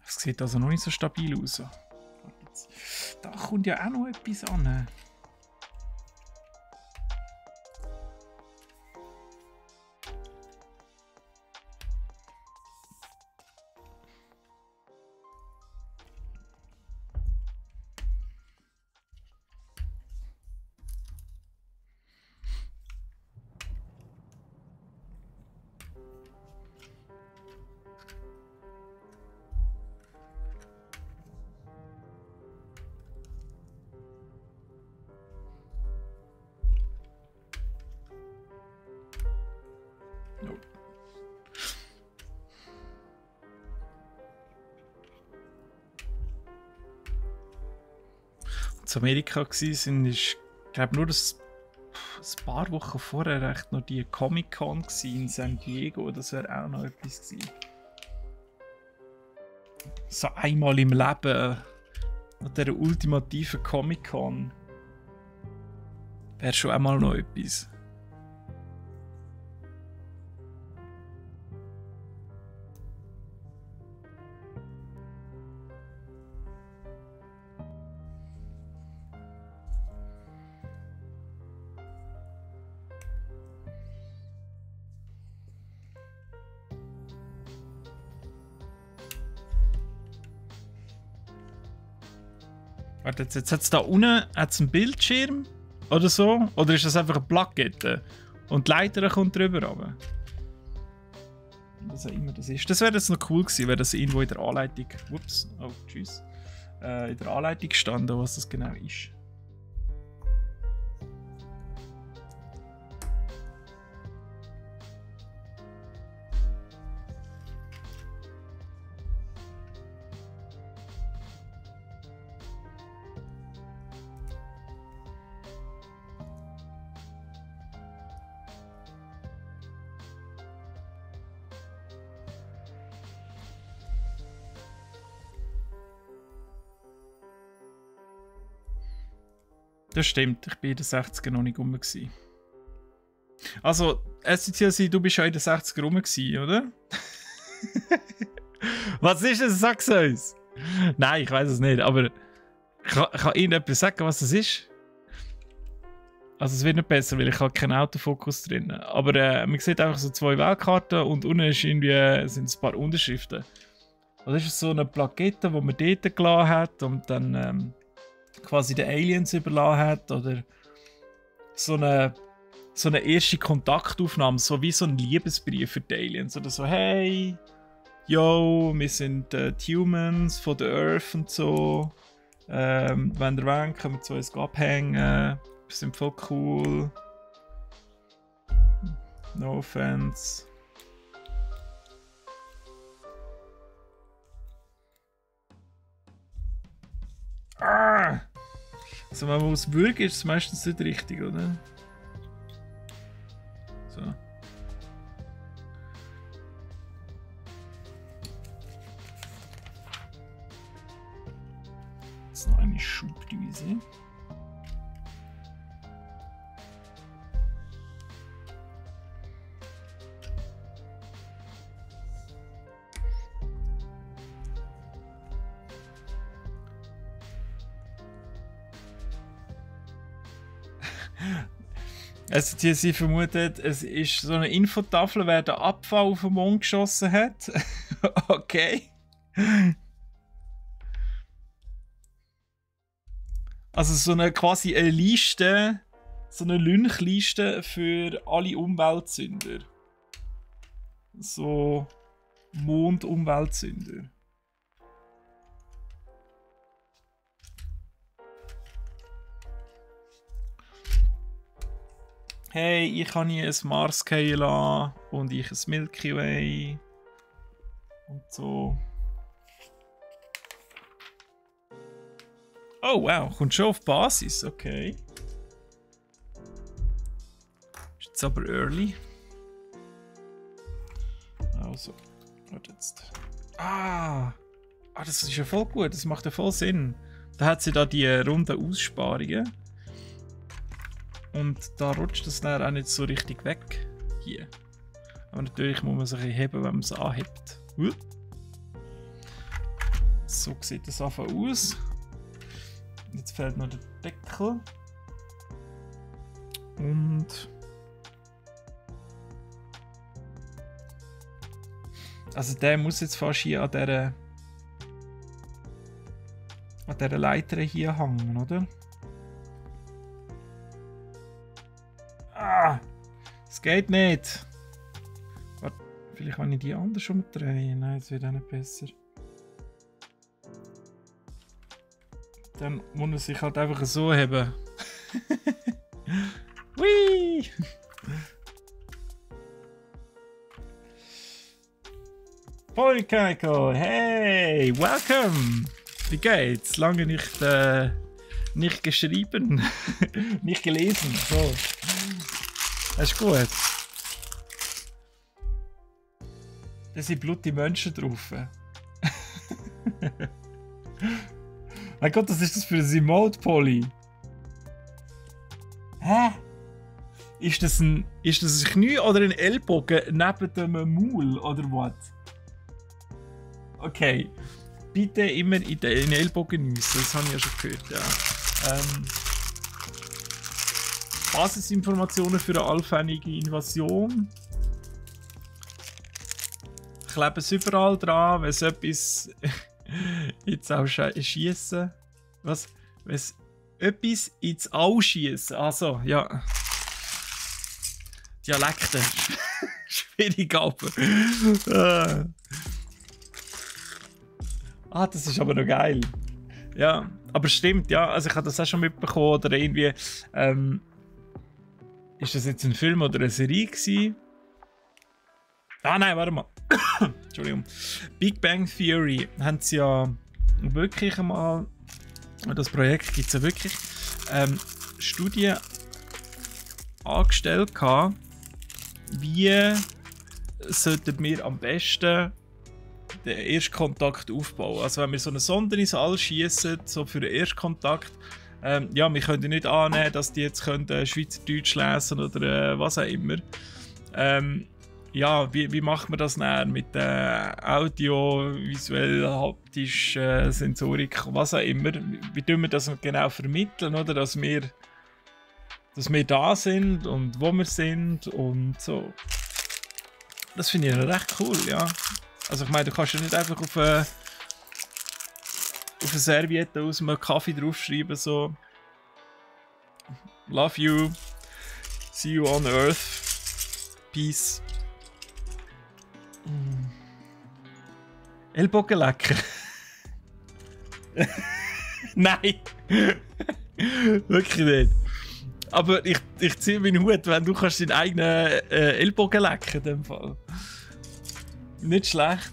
Es sieht also noch nicht so stabil aus. Da kommt ja auch noch etwas an. zu Amerika waren, ist, glaube nur ein paar Wochen vorher echt noch die Comic-Con in San Diego. Das wäre auch noch etwas gewesen. So einmal im Leben an dieser ultimativen Comic-Con wäre schon einmal noch etwas. Warte, jetzt hat es da unten einen Bildschirm oder so? Oder ist das einfach eine Plakette? Und die Leiter kommt drüber runter? Was auch immer das ist. Das wäre jetzt noch cool gewesen, wäre das irgendwo in der Anleitung. Ups, oh tschüss. In der Anleitung gestanden, was das genau ist. Das stimmt, ich bin in den 60er noch nicht rum. Also, SCTLC, du bist ja in den 60er rum, oder? Was ist das? Sag's uns! Nein, ich weiß es nicht, aber ich kann irgendetwas sagen, was es ist. Also es wird nicht besser, weil ich habe keinen Autofokus drin. Aber man sieht einfach so 2 Weltkarten und unten ist irgendwie, sind ein paar Unterschriften. Also das ist so eine Plakette, die man dort gelassen hat und dann quasi den Aliens überlassen hat, oder so eine erste Kontaktaufnahme, so wie so ein Liebesbrief für die Aliens, oder so, hey, yo, wir sind die Humans von der Earth und so, wenn ihr wollt, können wir zu uns abhängen, wir sind voll cool, no offense. Ah! Also wenn man aus würgen, ist es meistens nicht richtig, oder? So. Jetzt noch eine Schubdüse. Also sie vermutet, es ist so eine Infotafel, wer den Abfall auf den Mond geschossen hat. Okay. Also so eine quasi eine Liste, so eine Lynchliste für alle Umweltsünder. So Mond-Umweltsünder. Hey, ich habe hier ein Mars fallen lassen und ich ein Milky Way. Und so. Oh wow, kommt schon auf Basis, okay. Ist jetzt aber early. Also, warte jetzt. Das ist ja voll gut, das macht ja voll Sinn. Da hat sie da die runden Aussparungen. Und da rutscht das dann auch nicht so richtig weg. Hier. Aber natürlich muss man sich heben, wenn man es anhebt. So sieht das einfach aus. Jetzt fehlt noch der Deckel. Und also der muss jetzt fast hier an dieser Leiter hier hängen, oder? Es geht nicht. Warte, vielleicht wenn ich die anders schon drehe. Nein, es wird auch nicht besser. Dann muss er sich halt einfach so heben. Whee! Polikaiko, hey, welcome! Wie geht's? Lange nicht Nicht geschrieben. Nicht gelesen. So. Das ist gut. Da sind blutige Menschen drauf. Mein Gott, was ist das für ein Emote, Polly? Hä? Ist das ein Knie oder ein Ellbogen neben dem Maul oder was? Okay. Bitte immer in den Ellbogen nüssen, das habe ich ja schon gehört, ja. Basisinformationen für eine allfällige Invasion. Kleben es überall dran, wenn es etwas... Jetzt auch schiessen. Was? Wenn es etwas ins Au schiessen. Also, ja. Dialekte. Schwierig, aber. Das ist aber noch geil. Ja, aber stimmt, ja. Also ich habe das auch schon mitbekommen. Oder irgendwie. Ist das jetzt ein Film oder eine Serie gewesen? Nein, warte mal. Entschuldigung. Big Bang Theory haben sie ja wirklich einmal. Das Projekt gibt es ja wirklich. Studien angestellt gehabt, wie sollten wir am besten den Erstkontakt aufbauen. Also wenn wir so eine Sonde ins All schiessen, so für den Erstkontakt, ja, wir können nicht annehmen, dass die jetzt Schweizerdeutsch lesen oder was auch immer. Ja, wie macht man das dann mit Audio, visuell, haptisch, Sensorik, was auch immer? Wie tun wir das genau vermitteln, oder? Dass wir da sind und wo wir sind und so. Das finde ich recht cool, ja. Also ich meine, du kannst ja nicht einfach auf eine Serviette aus einem Kaffee draufschreiben, so Love you, see you on Earth, peace. Ellbogen lecker. Nein! Wirklich nicht. Aber ich ziehe meinen Hut, wenn du kannst deinen eigenen Ellbogen lecken in dem Fall. Nicht schlecht.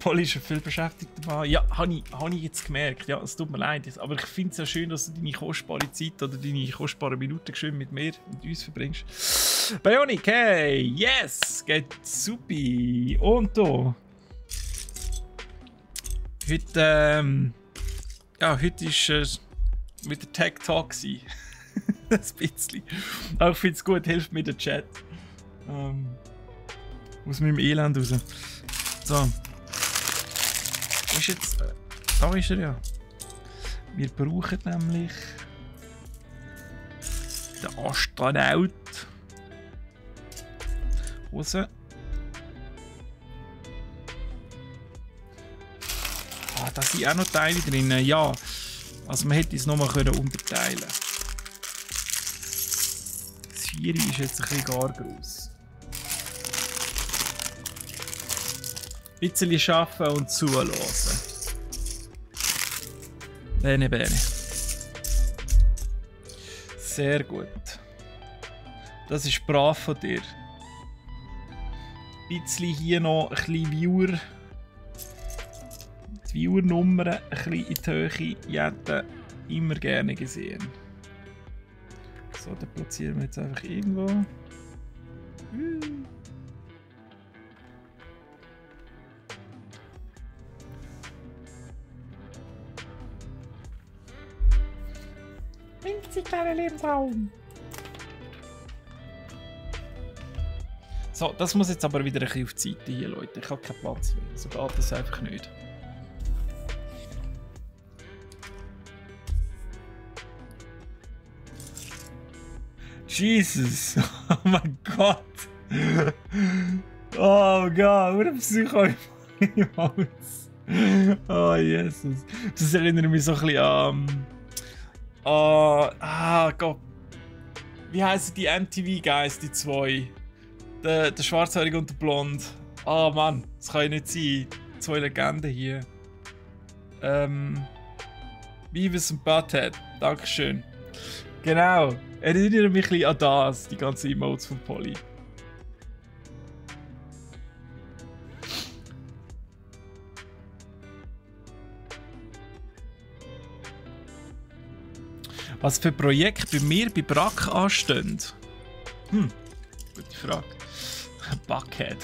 Polly ist ein viel beschäftigter Mann. Ja, habe ich jetzt gemerkt. Ja, es tut mir leid. Aber ich finde es ja schön, dass du deine kostbare Zeit oder deine kostbaren Minuten schön mit mir und uns verbringst. Bionic, hey! Yes! Geht supi! Und da. Heute, ja, heute ist wieder Tech Talk ein bisschen. Aber ich finde es gut, hilft mir der Chat. Aus meinem Elend raus. So. Ist jetzt. Da ist er ja. Wir brauchen nämlich den Astronaut. Hose. Da sind auch noch Teile drin. Ja. Also man hätte es nochmal unterteilen können. Das 4 ist jetzt ein bisschen gar gross. Ein bisschen arbeiten und zuhören. Bene, bene. Sehr gut. Das ist brav von dir. Ein bisschen hier noch ein bisschen Viewer. Die Viewer-Nummern ein bisschen in die Höhe. Ich hätte immer gerne gesehen. So, dann platzieren wir jetzt einfach irgendwo. Winzig kleiner Lebensraum. So, das muss jetzt aber wieder ein bisschen auf die Seite hier, Leute. Ich habe keinen Platz mehr. So geht das einfach nicht. Jesus! Oh mein Gott! Oh Gott, what a Psycho im Haus! Oh Jesus! Das erinnert mich so ein bisschen an. Gott. Wie heißen die MTV-Guys, die zwei? Der Schwarzhaarige und der Blond. Oh Mann, das kann ja nicht sein. Zwei Legenden hier. Beavis und Butthead. Dankeschön. Genau. Erinnere mich ein bisschen an das, die ganzen Emotes von Polly. Was für Projekte bei mir bei Brack anstehen? Gute Frage. Buckhead.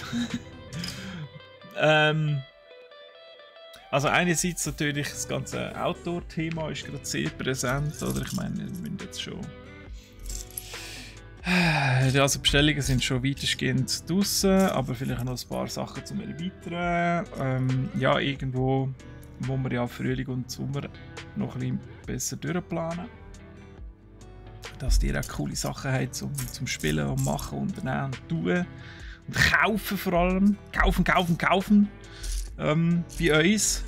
Also einerseits natürlich das ganze Outdoor-Thema ist gerade sehr präsent, oder? Ich meine, wir müssen jetzt schon... Also Bestellungen sind schon weitestgehend draussen, aber vielleicht noch ein paar Sachen zum Erweitern. Ja, irgendwo, wo wir ja Frühling und Sommer noch ein bisschen besser durchplanen. Dass die auch coole Sachen haben zum Spielen und machen, unternehmen und tun. Und kaufen vor allem. Kaufen. Bei uns.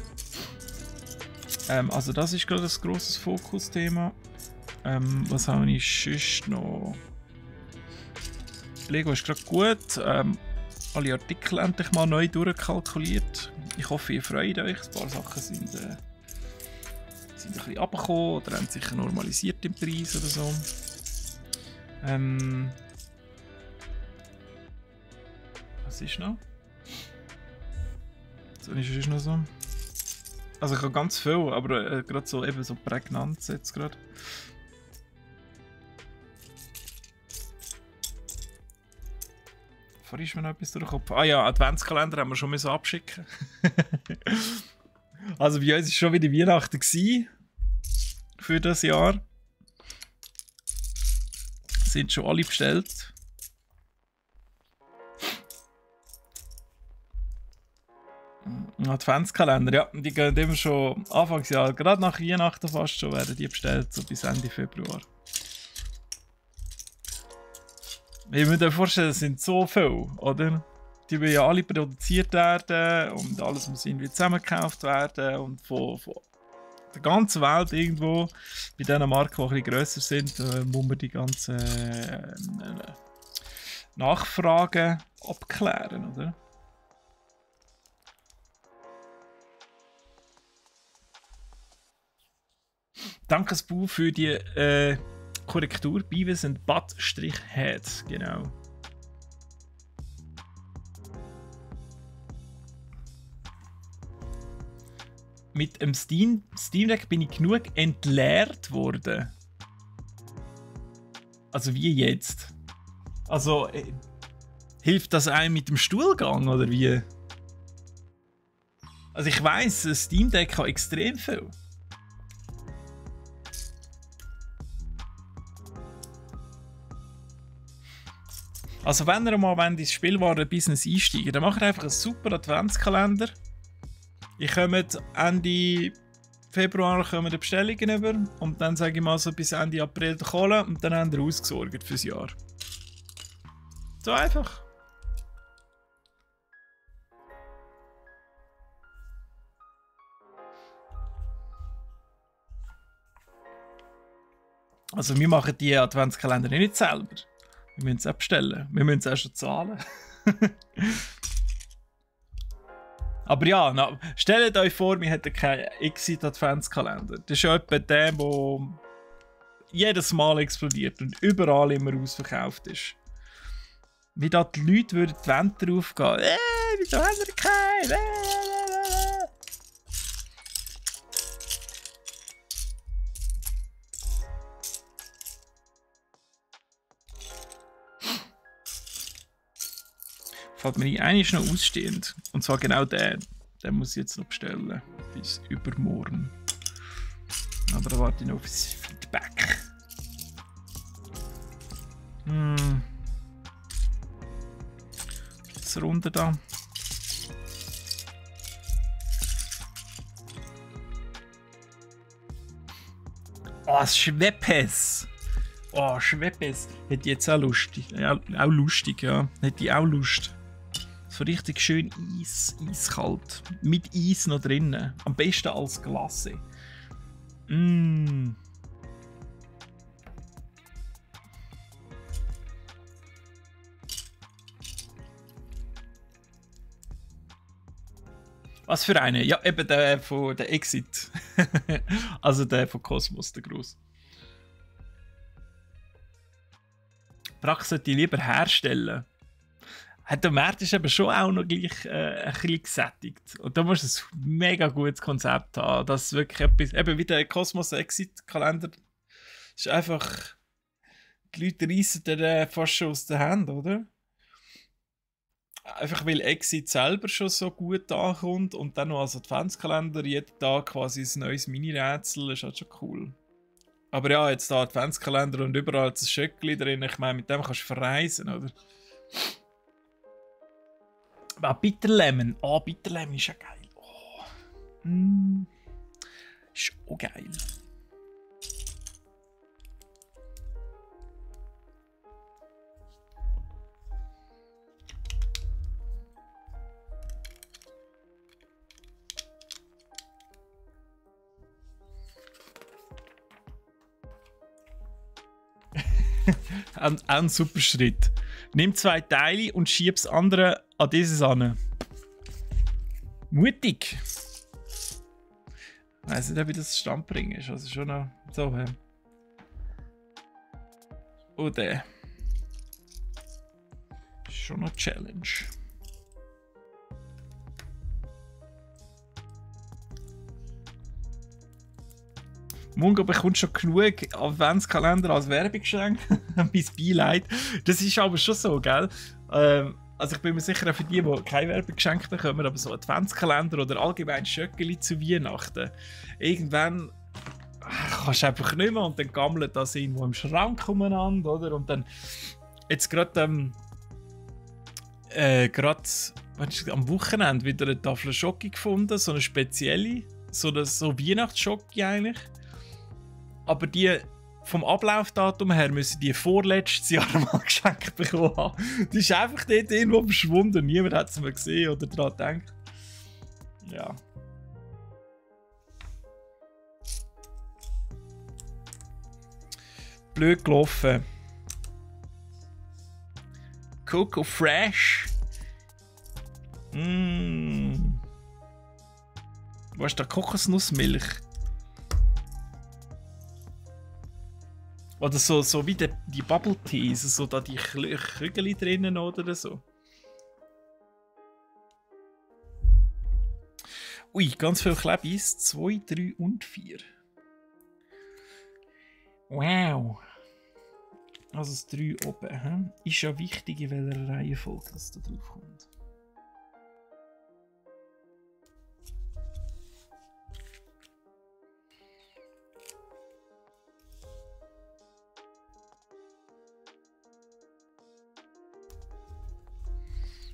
Also das ist gerade ein grosses Fokusthema. Was habe ich sonst noch? Lego ist gerade gut. Alle Artikel endlich mal neu durchkalkuliert. Ich hoffe, ihr freut euch. Ein paar Sachen sind ein bisschen runtergekommen oder haben sich normalisiert im Preis oder so. Was ist noch? So ist es noch so. Also ich habe ganz viel, aber gerade so eben so prägnant jetzt gerade. Vorhin ist mir noch etwas durch den Kopf. Ah ja, Adventskalender haben wir schon so abschicken. Also bei uns war schon wieder Weihnachten für das Jahr. Sind schon alle bestellt. Adventskalender, ja, die gehen immer schon Anfangsjahr, gerade nach Weihnachten fast schon, werden die bestellt, so bis Ende Februar. Ich muss mir vorstellen, es sind so viele, oder? Die müssen ja alle produziert werden und alles muss irgendwie zusammengekauft werden und von der ganzen Welt irgendwo, bei diesen Marken, die ein bisschen grösser sind, muss man die ganzen Nachfragen abklären, oder? Danke, Spu, für die Korrektur. Beavis und Butt-Head, genau. Mit dem Steam Deck bin ich genug entleert worden. Also wie jetzt? Also hilft das einem mit dem Stuhlgang oder wie? Also ich weiss, ein Steam Deck hat extrem viel. Also wenn ihr mal ins Spielwaren-Business einsteigen, dann macht ihr einfach einen super Adventskalender. Ihr kommt Ende Februar kommen die Bestellungen über und dann sage ich mal so bis Ende April die Kohle und dann habt ihr ausgesorgt fürs Jahr. So einfach. Also wir machen die Adventskalender nicht selber. Wir müssen es auch bestellen. Wir müssen es auch schon zahlen. Aber ja, stellt euch vor, wir hätten keinen Exit-Adventskalender. Das ist ja etwa der, der jedes Mal explodiert und überall immer ausverkauft ist. Wie da die Leute würden die Wände drauf gehen. Wieso haben wir keinen? Fällt mir ein, einer ist noch ausstehend. Und zwar genau der. Den muss ich jetzt noch bestellen. Bis übermorgen. Aber da warte ich noch auf das Feedback. Jetzt runter da. Oh, Schweppes! Oh, Schweppes! Hätte ich jetzt auch lustig. Ja, auch lustig, ja. Hätte ich auch Lust. So richtig schön eiskalt. Mit Eis noch drinnen. Am besten als Glasse. Was für eine? Ja, eben der von der Exit. Also der von Cosmos, der grosse. Brack sollte ich lieber herstellen. Der Markt ist eben schon auch noch gleich ein bisschen gesättigt. Und da musst du ein mega gutes Konzept haben, dass wirklich etwas, eben wie der Cosmos Exit Kalender, ist einfach... Die Leute reissen dir fast schon aus den Händen, oder? Einfach weil Exit selber schon so gut ankommt und dann noch als Adventskalender jeden Tag quasi ein neues Mini-Rätsel, ist halt schon cool. Aber ja, jetzt da Adventskalender und überall das Schöckli drin, ich meine, mit dem kannst du verreisen, oder? Ah, Bitterlemon. Ah, Bitterlemon ist ja geil. Oh. Ist auch geil. Ein super Schritt. Nimm 2 Teile und schieb das andere an dieses an. Mutig. Ich weiss nicht, wie das zustande bringen ist. Also schon noch so. Oh, der. Ist schon noch Challenge. Mungo bekommt schon genug Adventskalender als Werbegeschenk. Mein Beileid. Das ist aber schon so, gell? Also ich bin mir sicher, auch für die kein Werbegeschenk bekommen, aber so Adventskalender oder allgemein Schöckeli zu Weihnachten. Irgendwann kannst du einfach nicht mehr und dann gammelt das irgendwo im Schrank umeinander, oder? Und dann jetzt gerade am Wochenende wieder eine Tafel Schoki gefunden, so eine spezielle, so Weihnachtsschoki eigentlich. Aber die vom Ablaufdatum her müssen die vorletztes Jahr mal geschenkt bekommen haben. Die ist einfach dort irgendwo verschwunden. Niemand hat es mehr gesehen oder daran gedacht. Ja. Blöd gelaufen. Coco Fresh. Wo ist da Kokosnussmilch? Oder so wie die Bubble Teas, so da die Kügel drinnen oder so. Ui, ganz viel Klebis. 2, 3 und 4. Wow. Also das 3 oben. Ist ja wichtig, in welcher Reihenfolge das da drauf kommt.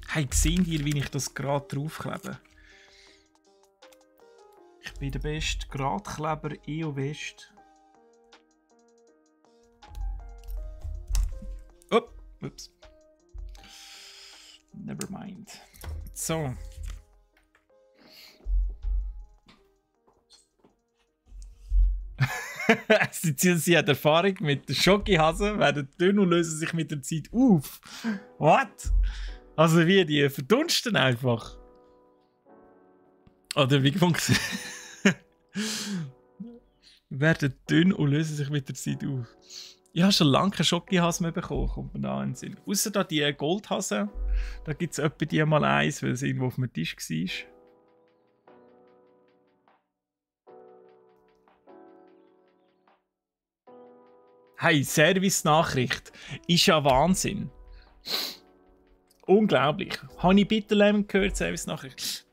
Hey, seht ihr, wie ich das gerade draufklebe? Ich bin der beste Gradkleber EO West. Oh, ups. Never mind. So. Sie hat Erfahrung mit der Schokihasen, werden dünn und lösen sich mit der Zeit auf. What? Also wie, die verdunsten einfach. Oder wie funktioniert werden dünn und lösen sich mit der Zeit auf. Ich habe schon lange keine Schokihasen mehr bekommen, kommt mir da in den Sinn. Ausser da die Goldhasen, da gibt es etwa die mal eins, weil es irgendwo auf dem Tisch war. Hey, Service-Nachricht. Ist ja Wahnsinn. Unglaublich. Habe ich Bitterlemon gehört, Service-Nachricht.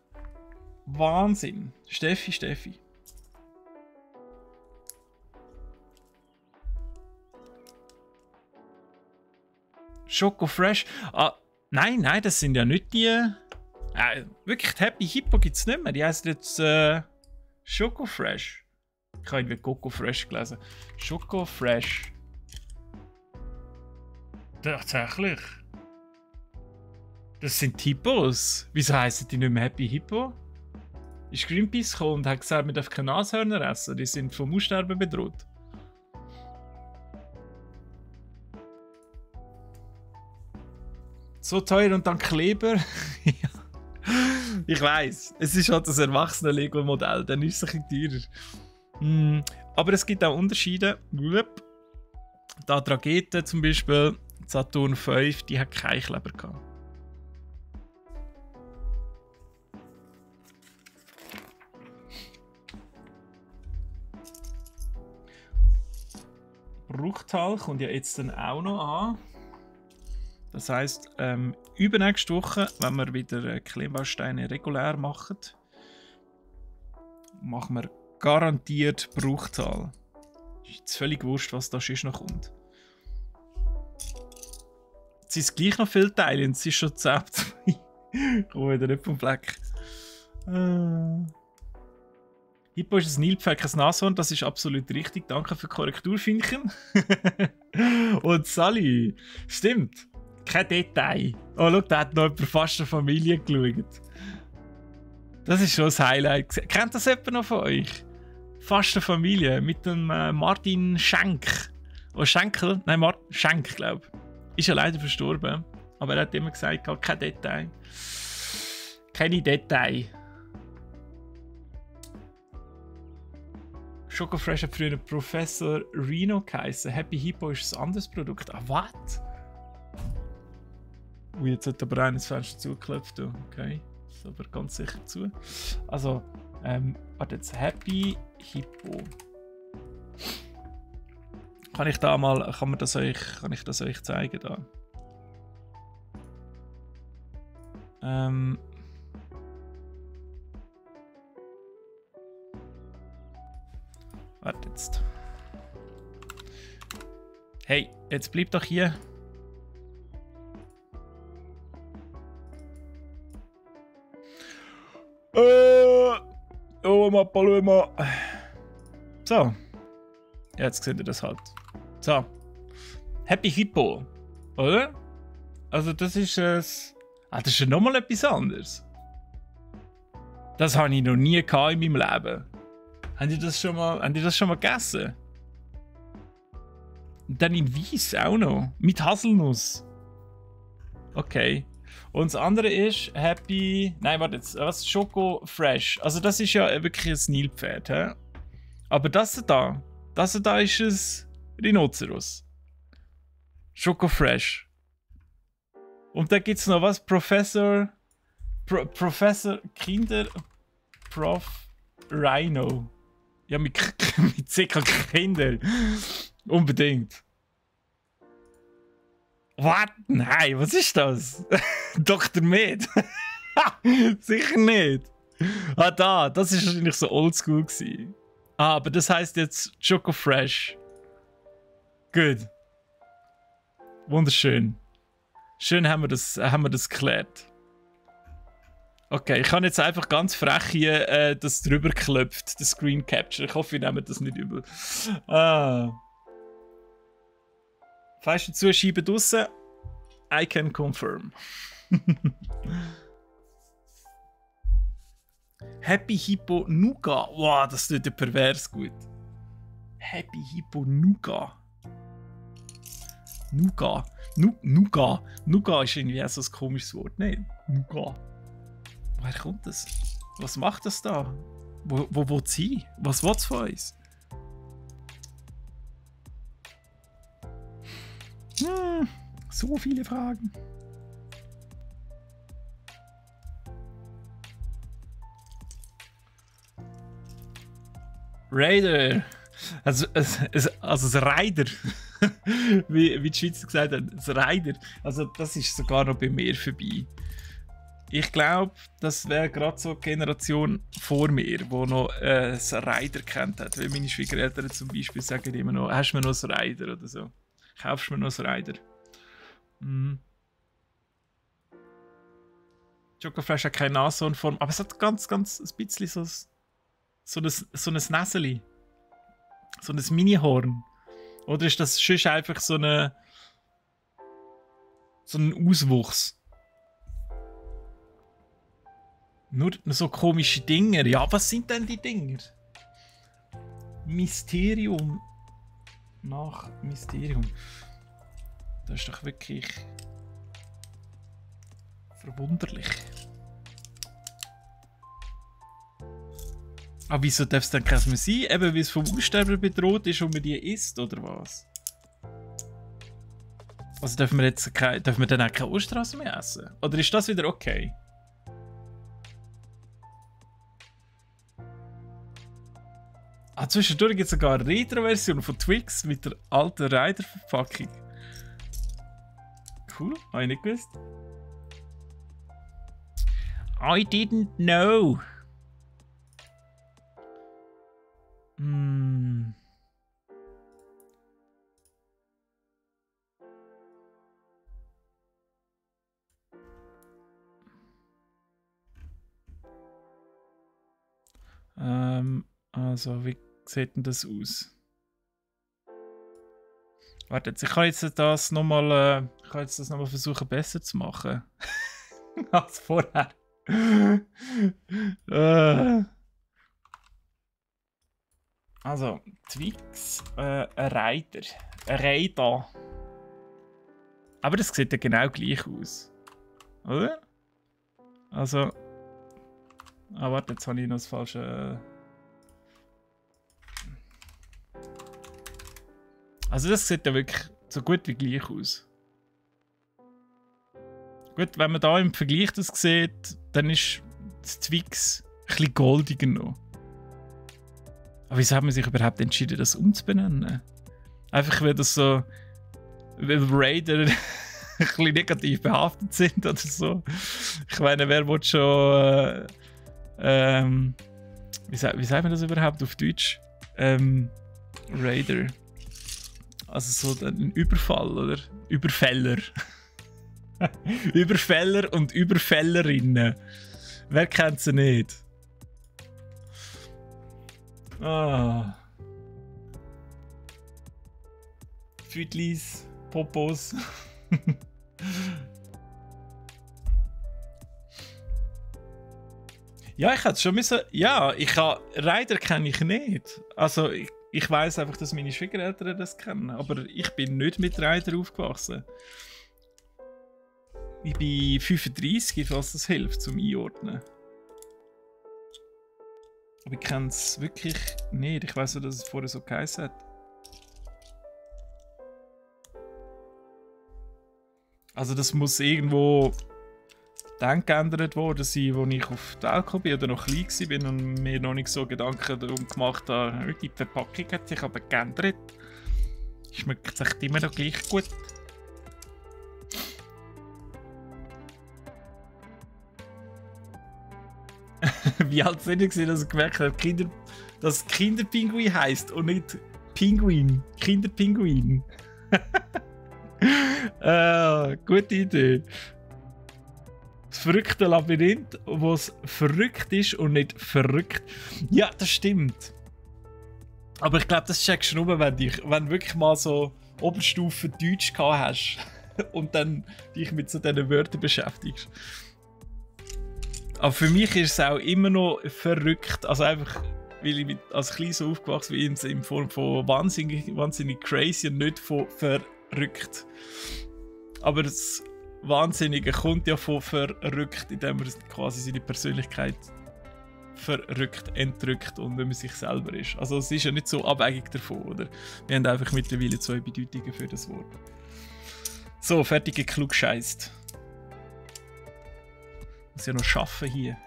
Wahnsinn. Steffi. Schoko Fresh. Ah, nein, das sind ja nicht die... wirklich, die Happy Hippo gibt es nicht mehr. Die heißt jetzt Schoko Fresh. Ich habe irgendwie Coco Fresh gelesen. Schoko Fresh. Tatsächlich. Das sind Hippos. Wieso heißen die nicht mehr Happy Hippo? Ist Greenpeace gekommen und hat gesagt, man darf keine Nashörner essen. Die sind vom Aussterben bedroht. So teuer und dann Kleber. Ja. Ich weiss, es ist halt das Erwachsenen-Lego-Modell, dann ist es ein bisschen teurer. Aber es gibt auch Unterschiede. Da Dragete zum Beispiel, Saturn 5, die hat keinen Kleber gehabt. Bruchtal kommt ja jetzt dann auch noch an. Das heisst, übernächste Woche, wenn wir wieder Klemmbausteine regulär machen, machen wir garantiert Bruchtal. Ist jetzt völlig wurscht, was da sonst noch kommt. Es sind gleich noch viele Teile und es ist schon 10. Ich komme wieder nicht vom Fleck. Hippo ist ein Nilpferd, kein Nashorn, das ist absolut richtig. Danke für die Korrektur, Finchen. Und Sally, stimmt, kein Detail. Oh, schau, da hat noch jemand fast eine Familie geschaut. Das ist schon das Highlight. Kennt das jemand noch von euch? Fast eine Familie mit dem Martin Schenk. Oh, Schenkel? Nein, Schenk, glaube ich. Ist ja leider verstorben. Aber er hat immer gesagt, kein Detail. Keine Detail. Schokofresh hat früher Professor Reno geheißen. Happy Hippo ist ein anderes Produkt. Ah, was? Ui, jetzt hat aber einer das Fenster zugeklopft. Okay, ist aber ganz sicher zu. Also, warte jetzt. Happy Hippo. Kann ich das euch zeigen da? Warte jetzt. Hey, jetzt bleib doch hier. Oh, Paloma. So. Jetzt seht ihr das halt. So. Happy Hippo. Oder? Also, das ist es. Das ist ja nochmal etwas anderes. Das habe ich noch nie in meinem Leben. Habt ihr das schon mal gegessen? Und dann in Weiss auch noch. Mit Haselnuss. Okay. Und das andere ist Happy. Nein, warte jetzt. Was? Schoko Fresh. Also, das ist ja wirklich ein Nilpferd. He? Aber das da ist ein Rhinoceros. Schoko Fresh. Und da gibt es noch was? Professor Kinder. Prof Rhino. Ja, mit ca. Kinder. Unbedingt. Was? Nein, was ist das? Dr. Med? Sicher nicht. Das ist wahrscheinlich so oldschool gewesen. Aber das heisst jetzt Choco Fresh. Gut. Wunderschön. Schön haben wir das geklärt. Okay, ich habe jetzt einfach ganz frech hier das drüber geklopft, das Screen Capture. Ich hoffe, ihr nehmt das nicht übel. Fenster zu, Scheibe draussen. I can confirm. Happy Hippo Nougat. Wow, das tut ja pervers gut. Happy Hippo Nougat. Nougat. Nougat ist irgendwie auch so ein komisches Wort. Nein, Nougat. Woher kommt das? Was macht das da? Wo will sie? Was will es von uns? So viele Fragen. Raider. Also das Raider. wie die Schweizer gesagt haben, das Raider. Also das ist sogar noch bei mir vorbei. Ich glaube, das wäre gerade so eine Generation vor mir, die noch das Raider kennt hat. Weil meine Schwiegereltern zum Beispiel sagen immer noch, hast du mir noch ein Raider oder so. Kaufst du mir noch ein Raider? Chocofresh hat keine Nashornform, aber es hat ganz ein bisschen so ein Näseli. So ein Mini-Horn. Oder ist das schon einfach so ein Auswuchs? Nur so komische Dinger. Ja, was sind denn die Dinger? Mysterium. Nach Mysterium. Das ist doch wirklich verwunderlich. Aber wieso darf es dann kein mehr sein? Eben, weil es vom Aussterben bedroht ist und man die isst, oder was? Also dürfen wir dann auch keine Osterhasen mehr essen? Oder ist das wieder okay? Ah, zwischendurch gibt es sogar eine Retro-Version von Twix mit der alten Rider-Verpackung. Cool, habe ich nicht gewusst. I didn't know. Also, wie sieht denn das aus? Warte jetzt, ich kann jetzt das nochmal versuchen besser zu machen. Als vorher. Also, Twix, ein Reiter. Ein Reiter. Aber das sieht ja genau gleich aus. Oder? Also. Ah, warte, jetzt habe ich noch das falsche. Also, das sieht ja wirklich so gut wie gleich aus. Gut, wenn man da im Vergleich das sieht, dann ist das Twix ein bisschen goldiger noch. Aber wieso hat man sich überhaupt entschieden, das umzubenennen? Einfach, weil das so. Weil Raider ein bisschen negativ behaftet sind oder so. Ich meine, wer will schon. Wie sagt man das überhaupt auf Deutsch? Raider. Also so ein Überfall, oder? Überfäller. Überfäller und Überfällerinnen. Wer kennt sie nicht? Ah. Füdlis, Popos. Ja, ich hätte schon müssen. Ja, Rider kenne ich nicht. Also ich weiß einfach, dass meine Schwiegereltern das kennen. Aber ich bin nicht mit Rider aufgewachsen. Ich bin 35, falls das hilft zum Einordnen. Aber ich kenne es wirklich nicht. Ich weiß nur, dass es vorher so geheißen hat. Also das muss irgendwo dann geändert worden sein, als ich auf die Welt kam oder noch klein war und mir noch nicht so Gedanken darum gemacht habe. Die Verpackung hat sich aber geändert. Schmeckt sich immer noch gleich gut. Wie alt sind ich, dass ich gemerkt habe, dass Kinderpinguin heisst und nicht Pinguin. Kinderpinguin. Gute Idee. Das verrückte Labyrinth, wo es verrückt ist und nicht verrückt. Ja, das stimmt. Aber ich glaube, das checkst du nur, wenn du wirklich mal so Oberstufe Deutsch gehabt hast und dann dich mit so diesen Wörtern beschäftigst. Aber für mich ist es auch immer noch verrückt. Also einfach, weil ich als Klein so aufgewachsen bin, in Form von wahnsinnig crazy und nicht von verrückt. Aber das Wahnsinnige kommt ja von verrückt, indem man quasi seine Persönlichkeit verrückt, entrückt und wenn man sich selber ist. Also es ist ja nicht so abhängig davon, oder? Wir haben einfach mittlerweile zwei Bedeutungen für das Wort. So, fertig geklugscheisst. Muss ja noch schaffen hier.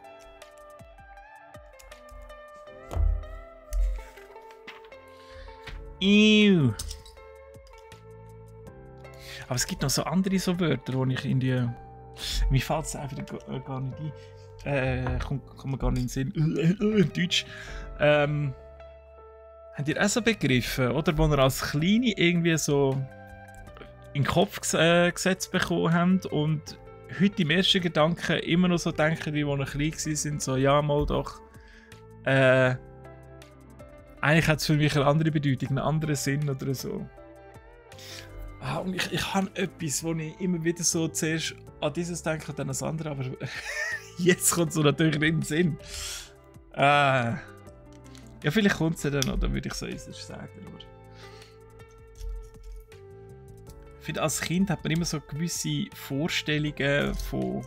Ew. Aber es gibt noch so andere so Wörter, wo ich in die. Mir fällt es einfach gar nicht ein. Kommt mir gar nicht in den Sinn. Deutsch. Habt ihr auch so Begriffe, oder? Wo ihr als Kleine irgendwie so in den Kopf gesetzt bekommen habt und heute im ersten Gedanken immer noch so denken, wie wir klein waren, so ja, mal doch. Eigentlich hat es für mich eine andere Bedeutung, einen anderen Sinn oder so. Ah, und ich habe etwas, wo ich immer wieder so zuerst an dieses denke und dann an das andere, aber jetzt kommt es so natürlich nicht in den Sinn. Ja, vielleicht kommt es ja dann noch, dann würde ich so sagen. Aber ich finde, als Kind hat man immer so gewisse Vorstellungen von,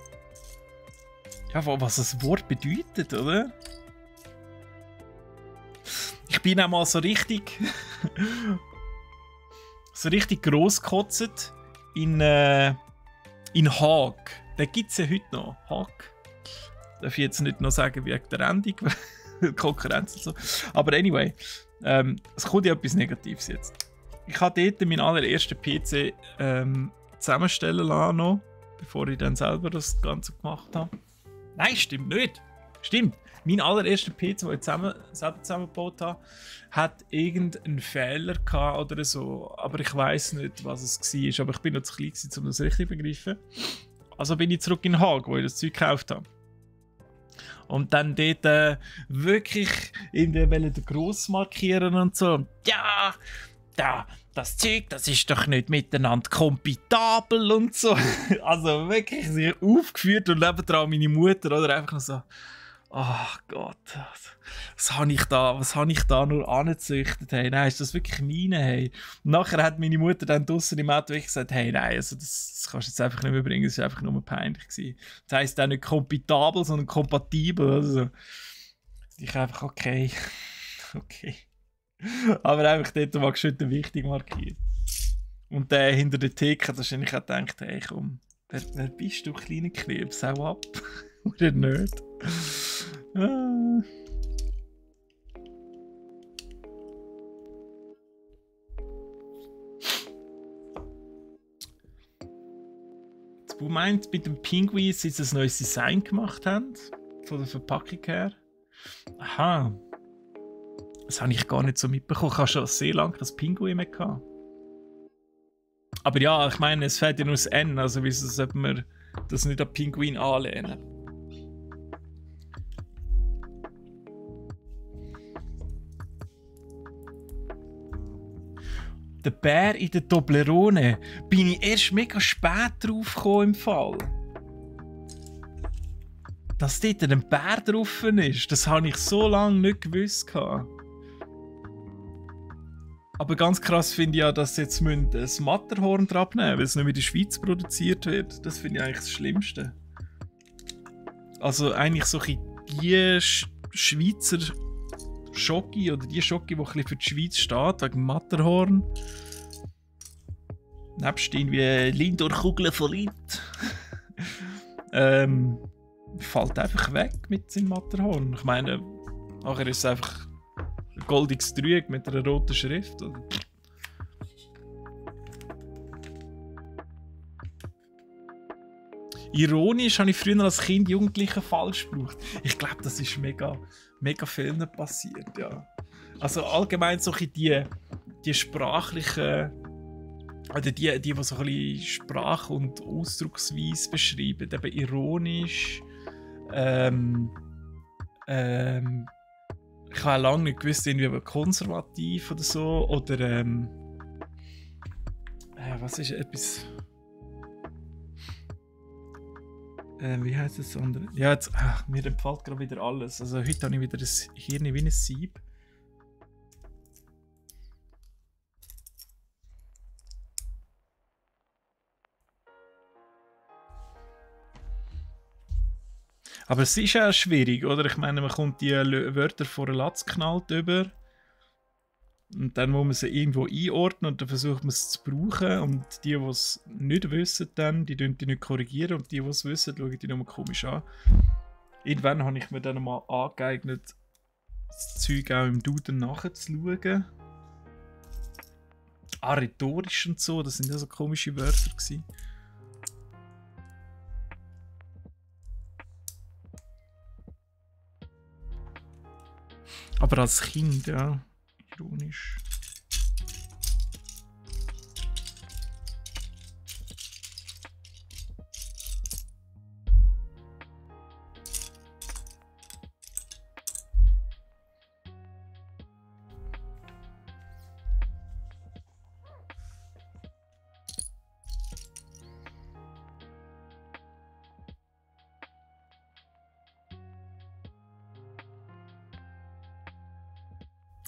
ja, von was das Wort bedeutet, oder? Ich bin auch mal so richtig grossgekotzt in Haag. Den gibt es ja heute noch. Haag. Darf ich jetzt nicht noch sagen wegen der Endung, Konkurrenz und so. Aber anyway, Es kommt ja etwas Negatives jetzt. Ich habe dort meinen allerersten PC zusammenstellen lassen, noch, bevor ich dann selber das Ganze gemacht habe. Nein, stimmt nicht. Stimmt. Mein allererster PC, den ich selber zusammengebaut habe, hat irgendeinen Fehler gehabt oder so. Aber ich weiß nicht, was es war. Aber ich bin noch zu klein, um das richtig zu begreifen. Also bin ich zurück in Haag, wo ich das Zeug gekauft habe. Und dann dort wirklich irgendwie den Gross markieren und so. Ja, das Zeug, das ist doch nicht miteinander kompatibel und so. Also wirklich sehr aufgeführt und nebendran meine Mutter oder einfach noch so. Oh Gott, was habe ich da nur angezüchtet? Hey, nein, ist das wirklich meine? Hey? Und nachher hat meine Mutter dann draussen im Auto gesagt, hey, nein, also das kannst du jetzt einfach nicht mehr bringen, das war einfach nur peinlich gewesen. Das heisst auch nicht kompatibel, sondern kompatibel. Also, ich einfach, okay. Okay. Aber einfach dort mal schön wichtig markiert. Und der hinter der Theke hat wahrscheinlich auch gedacht, hey komm, wer bist du, kleiner Krebs, hau ab. Oder nicht? Du meinst mit dem Pinguin, dass sie ein neues Design gemacht haben? Von der Verpackung her? Aha. Das habe ich gar nicht so mitbekommen. Ich habe schon sehr lange das Pinguin mehr gehabt. Aber ja, ich meine, es fehlt ja nur das N, also wieso sollte man das nicht an Pinguin anlehnen? Der Bär in der Toblerone bin ich erst mega spät drauf gekommen im Fall. Dass dort ein Bär drauf ist, das habe ich so lange nicht gewusst. Aber ganz krass finde ich ja, dass sie jetzt das Matterhorn dran nehmen, weil es nicht mehr in der Schweiz produziert wird. Das finde ich eigentlich das Schlimmste. Also eigentlich so die Schweizer Schoki oder die Schoki, die ein bisschen für die Schweiz steht, wegen Matterhorn. Nebst irgendwie Lindor-Kugeln von Lind. Fällt einfach weg mit seinem Matterhorn. Ich meine, nachher ist es einfach ein goldiges Dreieck mit einer roten Schrift. Oder? Ironisch habe ich früher als Kind Jugendliche falsch gebraucht. Ich glaube, das ist mega vielen passiert, ja. Also allgemein so die sprachlichen oder die so ein bisschen Sprach- und Ausdrucksweise beschreiben, eben ironisch. Ich habe lange nicht gewusst, irgendwie konservativ oder so. Oder was ist etwas. Wie heißt das andere? Ja, jetzt, mir empfiehlt gerade wieder alles. Also heute habe ich wieder das Hirn wie ein Sieb. Aber es ist ja schwierig, oder? Ich meine, man kommt die Wörter vor den Latz geknallt über. Und dann muss man sie irgendwo einordnen und dann versucht man es zu brauchen. Und die es nicht wissen, die nicht korrigieren. Und die es wissen, schauen die nochmal komisch an. Irgendwann habe ich mir dann mal angeeignet, das Zeug auch im Duden nachzuschauen. Rhetorisch und so, das sind ja so komische Wörter gewesen. Aber als Kind, ja, ironisch.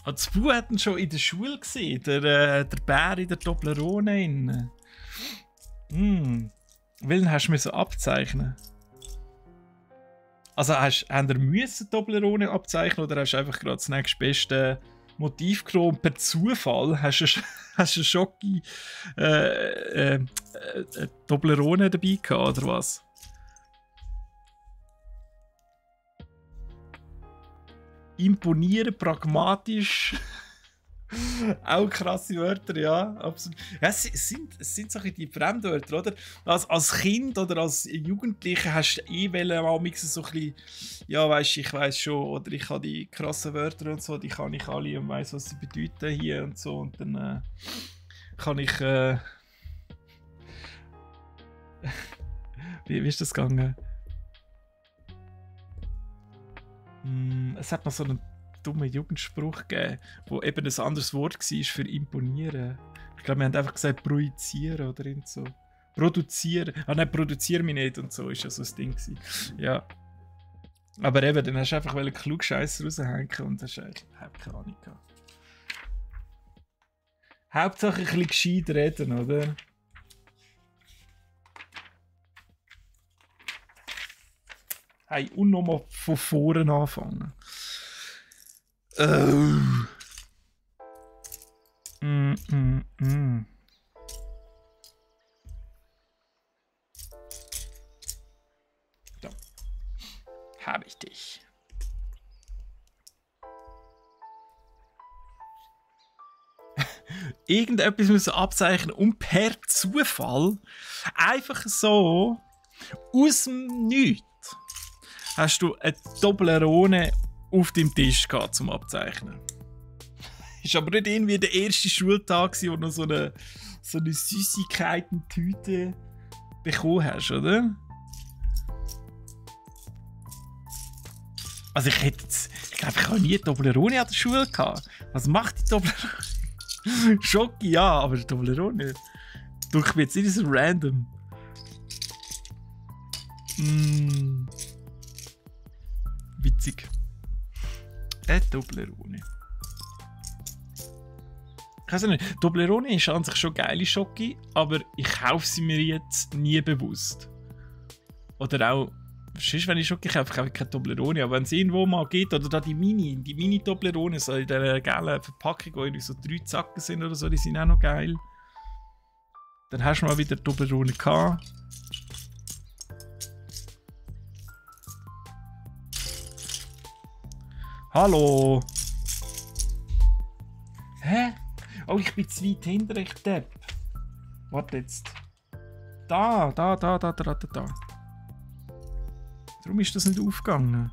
Das Buch hatten schon in der Schule gesehen, der Bär in der Toblerone. Welchen hast du müssen abzeichnen? Also haben ihr müssen Toblerone abzeichnen oder hast du einfach gerade das nächstbeste Motiv genommen? Per Zufall hast du eine Schocki Toblerone dabei gehabt, oder was? Imponieren, pragmatisch. Auch krasse Wörter, ja, absolut. Ja, es sind so ein bisschen die Fremdwörter, oder? Als Kind oder als Jugendlicher hast du so ein bisschen, ja, weisst, ich weiss schon, oder ich habe die krassen Wörter und so, die kann ich alle und weiss, was sie bedeuten hier und so. Und dann kann ich. Wie ist das gegangen? Es hat noch so einen dummen Jugendspruch gegeben, wo eben ein anderes Wort war für imponieren. Ich glaube, wir haben einfach gesagt projizieren oder so. Produzieren. Ah nein, produzieren mich nicht und so ist ja so das Ding gewesen. Ja. Aber eben, dann hast du einfach einen Klugscheisser raushängen und hast eigentlich keine Ahnung gehabt. Hauptsache ein bisschen gescheit reden, oder? Hey, und nochmal von vorne anfangen. So. Habe ich dich. Irgendetwas müssen abzeichnen und per Zufall einfach so aus dem Nichts hast du eine Toblerone auf dem Tisch gehabt zum Abzeichnen. Ist aber nicht irgendwie der erste Schultag, wo du noch so eine Süßigkeiten-Tüte bekommen hast, oder? Also ich glaube, ich habe nie Toblerone an der Schule gehabt. Was macht die Toblerone? Schoki, ja, aber Toblerone. Du, ich bin jetzt nicht so random. Witzig. Toblerone. Ich weiß nicht, Toblerone ist an sich schon geile Schoki, aber ich kaufe sie mir jetzt nie bewusst. Oder auch, sonst, wenn ich Schoki kaufe ich keine Toblerone, aber wenn es irgendwo mal geht, oder da die Mini-Toblerone, so in dieser gelben Verpackung, wo irgendwie so 3 Zacken sind oder so, die sind auch noch geil. Dann hast du mal wieder Toblerone gehabt. Hallo! Hä? Oh, ich bin zu weit hinter, ich Depp. Warte jetzt. Da. Warum ist das nicht aufgegangen?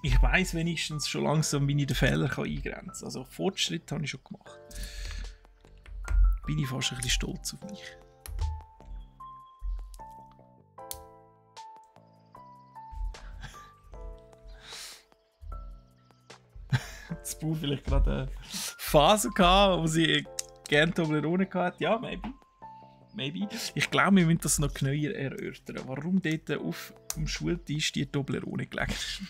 Ich weiss wenigstens schon langsam, wie ich den Fehler eingrenzen kann. Also Fortschritt habe ich schon gemacht. Bin ich fast ein bisschen stolz auf mich. Das Bauer vielleicht gerade eine Phase gehabt, wo sie gerne Toblerone hatte. Ja, maybe. Ich glaube, wir müssen das noch genauer erörtern. Warum dort auf dem Schultisch die Toblerone gelegen ist.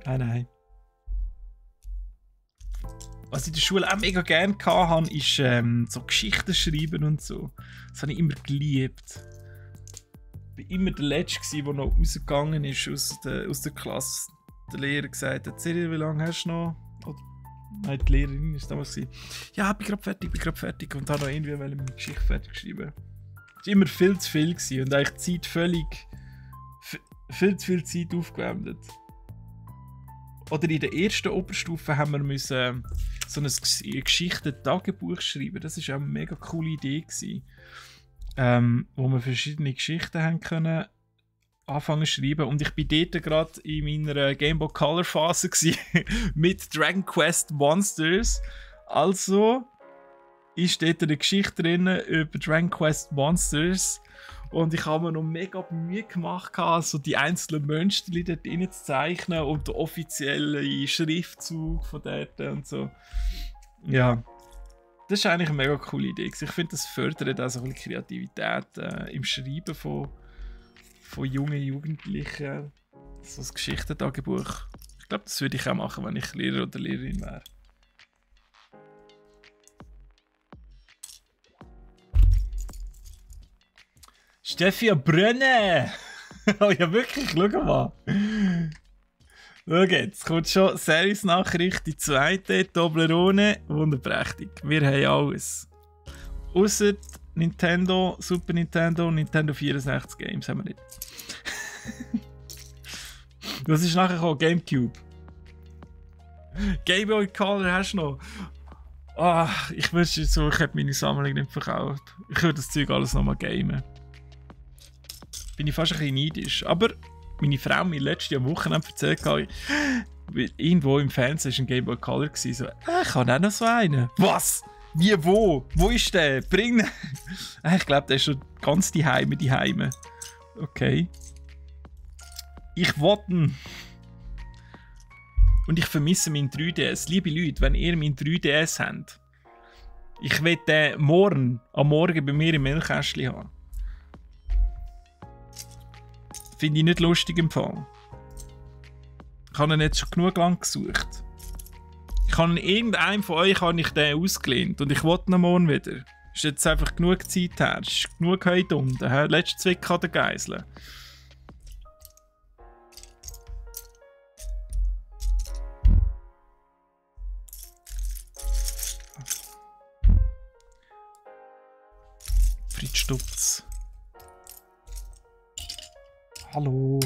Nein. Was ich in der Schule auch mega gerne hatte, ist so Geschichten schreiben und so. Das habe ich immer geliebt. Ich war immer der Letzte, der noch rausgegangen ist aus der Klasse. Der Lehrer gesagt hat, Cyril, wie lange hast du noch? Oder, nein, die Lehrerin war damals. Ja, ich bin gerade fertig. Und habe noch irgendwie meine Geschichte fertig geschrieben. Es war immer viel zu viel gewesen und eigentlich die Zeit viel zu viel Zeit aufgewendet. Oder in der ersten Oberstufe haben wir müssen so ein Geschichten-Tagebuch schreiben. Das war auch eine mega coole Idee gewesen. Wo wir verschiedene Geschichten haben können anfangen zu schreiben. Und ich war dort gerade in meiner Game Boy Color Phase mit Dragon Quest Monsters. Also ist dort eine Geschichte drin über Dragon Quest Monsters. Und ich habe mir noch mega Mühe gemacht, also die einzelnen Monster dort rein zu zeichnen und den offiziellen Schriftzug von dort und so. Ja. Das ist eigentlich eine mega coole Idee. Ich finde, das fördert auch so ein bisschen Kreativität im Schreiben von jungen Jugendlichen. So ein Geschichtentagebuch. Ich glaube, das würde ich auch machen, wenn ich Lehrer oder Lehrerin wäre. Steffi Brünne! Oh ja, wirklich, schau mal. Schau jetzt, kommt schon Service-Nachricht, die zweite, Toblerone, wunderprächtig. Wir haben alles. Ausser Nintendo, Super Nintendo und Nintendo 64 Games haben wir nicht. Das ist nachher gekommen, Gamecube. Game Boy Color hast du noch. Ich wünschte so, ich hätte meine Sammlung nicht verkauft. Ich würde das Zeug alles nochmal gamen. Bin ich fast ein bisschen neidisch. Aber meine Frau mir letztes Jahr am Wochenende erzählt, irgendwo im Fernsehen war ein Game Boy Color. So, ich habe auch noch so einen. Was? Wie, wo? Wo ist der? Bring ihn! Ich glaube, der ist schon ganz die Heime. Okay. Ich wollte ihn. Und ich vermisse meinen 3DS. Liebe Leute, wenn ihr meinen 3DS habt, ich will den am Morgen bei mir im Milchkästchen haben. Finde ich nicht lustig im Fall. Ich habe ihn jetzt schon genug lang gesucht. Ich habe irgendeinem von euch den ausgelehnt und ich wollte ihn morgen wieder. Ist jetzt einfach genug Zeit her. Ist genug heute unten. Letzte Zwick an der Geisel. Fritz Stutz. Hallo.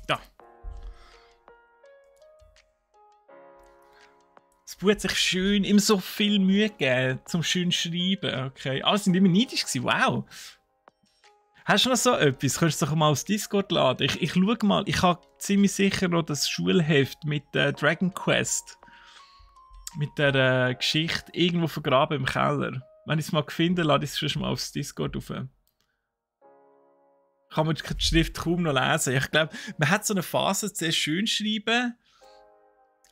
Da. Das Buch hat sich schön immer so viel Mühe gegeben zum schön schreiben. Okay. Alle sind immer neidisch gewesen. Wow. Hast du noch so etwas? Könntest du doch mal aufs Discord laden? Ich schaue mal. Ich habe ziemlich sicher noch das Schulheft mit Dragon Quest. Mit der Geschichte irgendwo vergraben im Keller. Wenn ich es mal finde, lade ich es schon mal aufs Discord auf. Kann man die Schrift kaum noch lesen. Ich glaube, man hat so eine Phase, zuerst schön schreiben,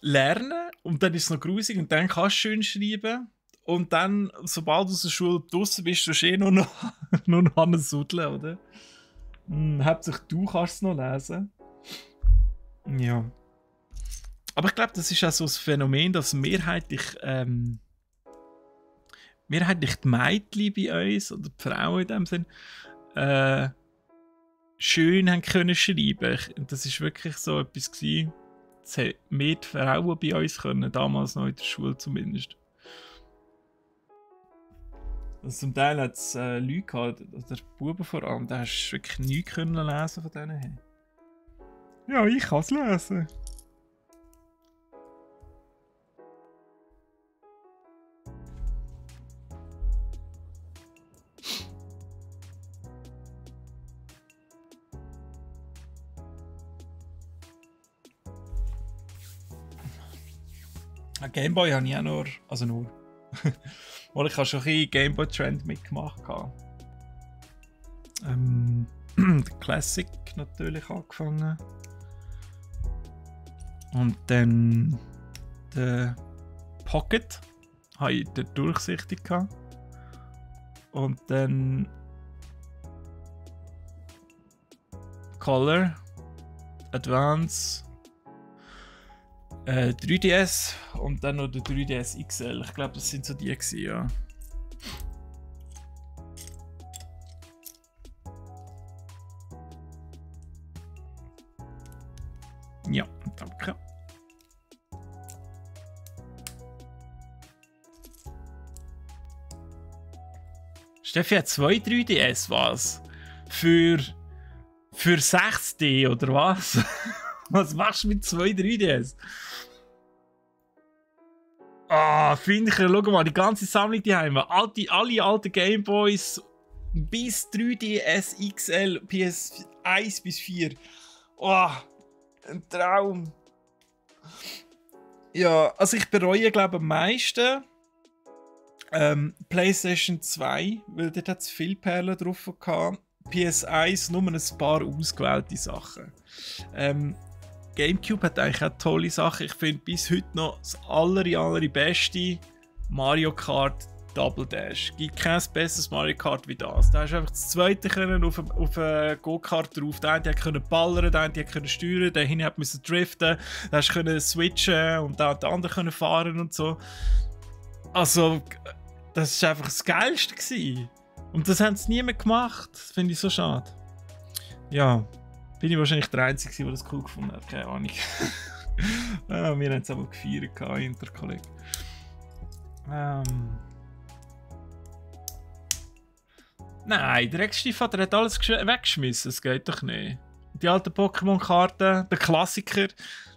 lernen und dann ist es noch grusig und dann kannst du schön schreiben. Und dann, sobald du aus der Schule draussen bist, du nur noch an den Suddeln, oder? Hauptsächlich du kannst es noch lesen. Ja. Aber ich glaube, das ist auch so ein Phänomen, dass mehrheitlich die Mädchen bei uns, oder die Frauen in dem Sinn, schön haben können schreiben. Das war wirklich so etwas gewesen. Das haben mehr die Frauen bei uns können, damals noch in der Schule zumindest. Also zum Teil hat es Leute gehabt, oder Buben vor allem, da hast du wirklich nichts können lesen von denen her. Ja, ich kann es lesen. Gameboy habe ich auch nur. Weil ich habe schon ein bisschen Gameboy-Trend mitgemacht. Der Classic natürlich angefangen. Und dann der Pocket habe ich den durchsichtig gehabt. Und dann Color, Advance, 3DS und dann noch der 3DS XL. Ich glaube, das sind so die gewesen, ja. Ja, danke. Steffi hat 2 3DS, was? Für 6D oder was? Was machst du mit 2 3DS? Finde ich, schau mal, die ganze Sammlung die haben wir. Alle alten Gameboys bis 3DS XL, PS1 bis 4. Ein Traum. Ja, also ich bereue, glaube ich, am meisten PlayStation 2, weil dort hat es viele Perlen drauf gehabt. PS1 nur ein paar ausgewählte Sachen. Gamecube hat eigentlich auch tolle Sachen. Ich finde bis heute noch das allerbeste Mario Kart Double Dash. Es gibt kein besseres Mario Kart wie das. Da hast du einfach das zweite können auf einen Go-Kart drauf. Der eine konnte ballern, der eine konnte steuern, der hinten musste driften, der konnte switchen und der andere konnte fahren und so. Also, das war einfach das Geilste gewesen. Und das haben sie niemand gemacht. Das finde ich so schade. Ja. Bin ich wahrscheinlich der Einzige, der das cool gefunden hat. Keine Ahnung. Wir haben es aber gefeiert, Interkollegen. Nein, der Ex-Stiefvater hat alles weggeschmissen, das geht doch nicht. Die alten Pokémon-Karten, der Klassiker,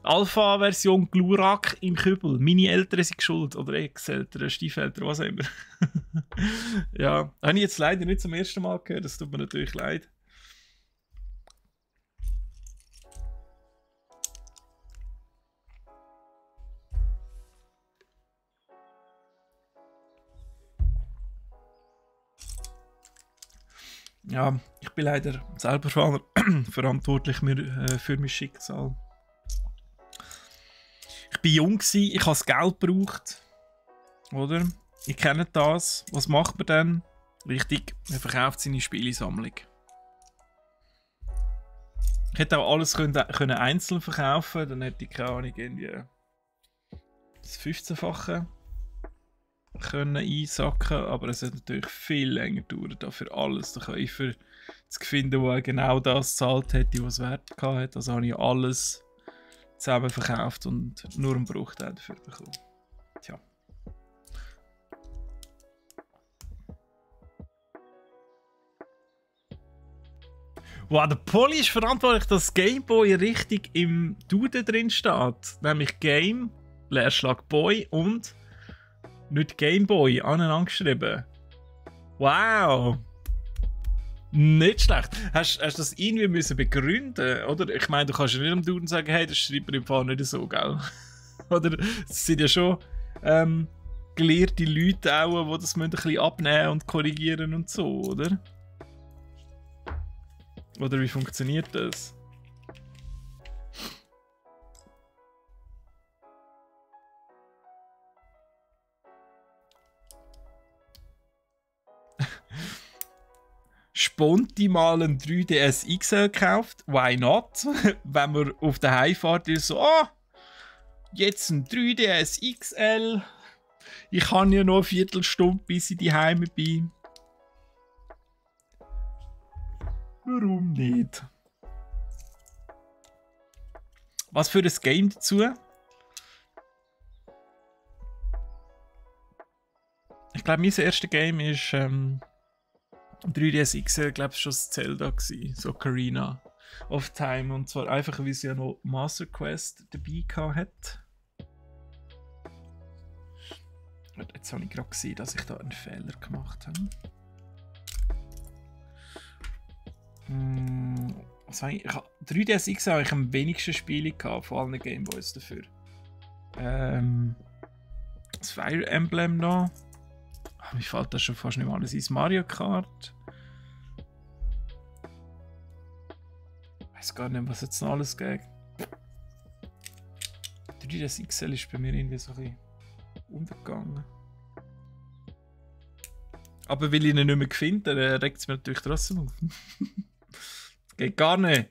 Alpha-Version Glurak im Kübel. Meine Eltern sind schuld, oder Ex-Eltern, Stiefeltern, was auch immer. Ja, habe ich jetzt leider nicht zum ersten Mal gehört, das tut mir natürlich leid. Ja, ich bin leider selber verantwortlich für mein Schicksal. Ich war jung, ich habe das Geld gebraucht. Oder? Ihr kennt das. Was macht man dann? Richtig, er verkauft seine Spielesammlung. Ich hätte auch alles können einzeln verkaufen, dann hätte ich keine Ahnung, irgendwie das 15-fache können einsacken, aber es hat natürlich viel länger gedauert, dafür alles den Käufer zu finden, der genau das gezahlt hätte, was es wert hatte. Also habe ich alles zusammen verkauft und nur einen Bruchteil dafür bekommen. Tja. Wow, der Poli ist verantwortlich, dass Gameboy richtig im Duden drin steht. Nämlich Game, Leerschlag Boy und nicht Gameboy aneinander geschrieben. Wow! Nicht schlecht. Hast du das irgendwie müssen begründen? Oder? Ich meine, du kannst ja nicht am Duden sagen, hey, das schreibt man im Fall nicht so, gell? Oder? Es sind ja schon gelehrte Leute auch, die das ein bisschen abnehmen und korrigieren und so, oder? Oder wie funktioniert das? Sponti mal einen 3DS XL gekauft. Why not? Wenn man auf der Heimfahrt ist, so, jetzt ein 3DS XL. Ich habe ja noch eine Viertelstunde, bis ich daheim bin. Warum nicht? Was für ein Game dazu? Ich glaube, mein erstes Game ist 3DS XL, glaube ich, schon das Zelda gewesen. So Ocarina of Time. Und zwar einfach, weil sie ja noch Master Quest dabei hat. Jetzt habe ich gerade gesehen, dass ich da einen Fehler gemacht habe. Was habe ich? 3DS XL habe ich am wenigsten Spiele gehabt, von allen Gameboys dafür. Das Fire Emblem noch. Mir fällt das schon fast nicht mal alles ein. Mario Kart. Ich weiß gar nicht, was jetzt noch alles geht. 3DS XL ist bei mir irgendwie so ein bisschen untergegangen. Aber weil ich ihn nicht mehr finde, regt es mir natürlich trotzdem auf. Geht gar nicht.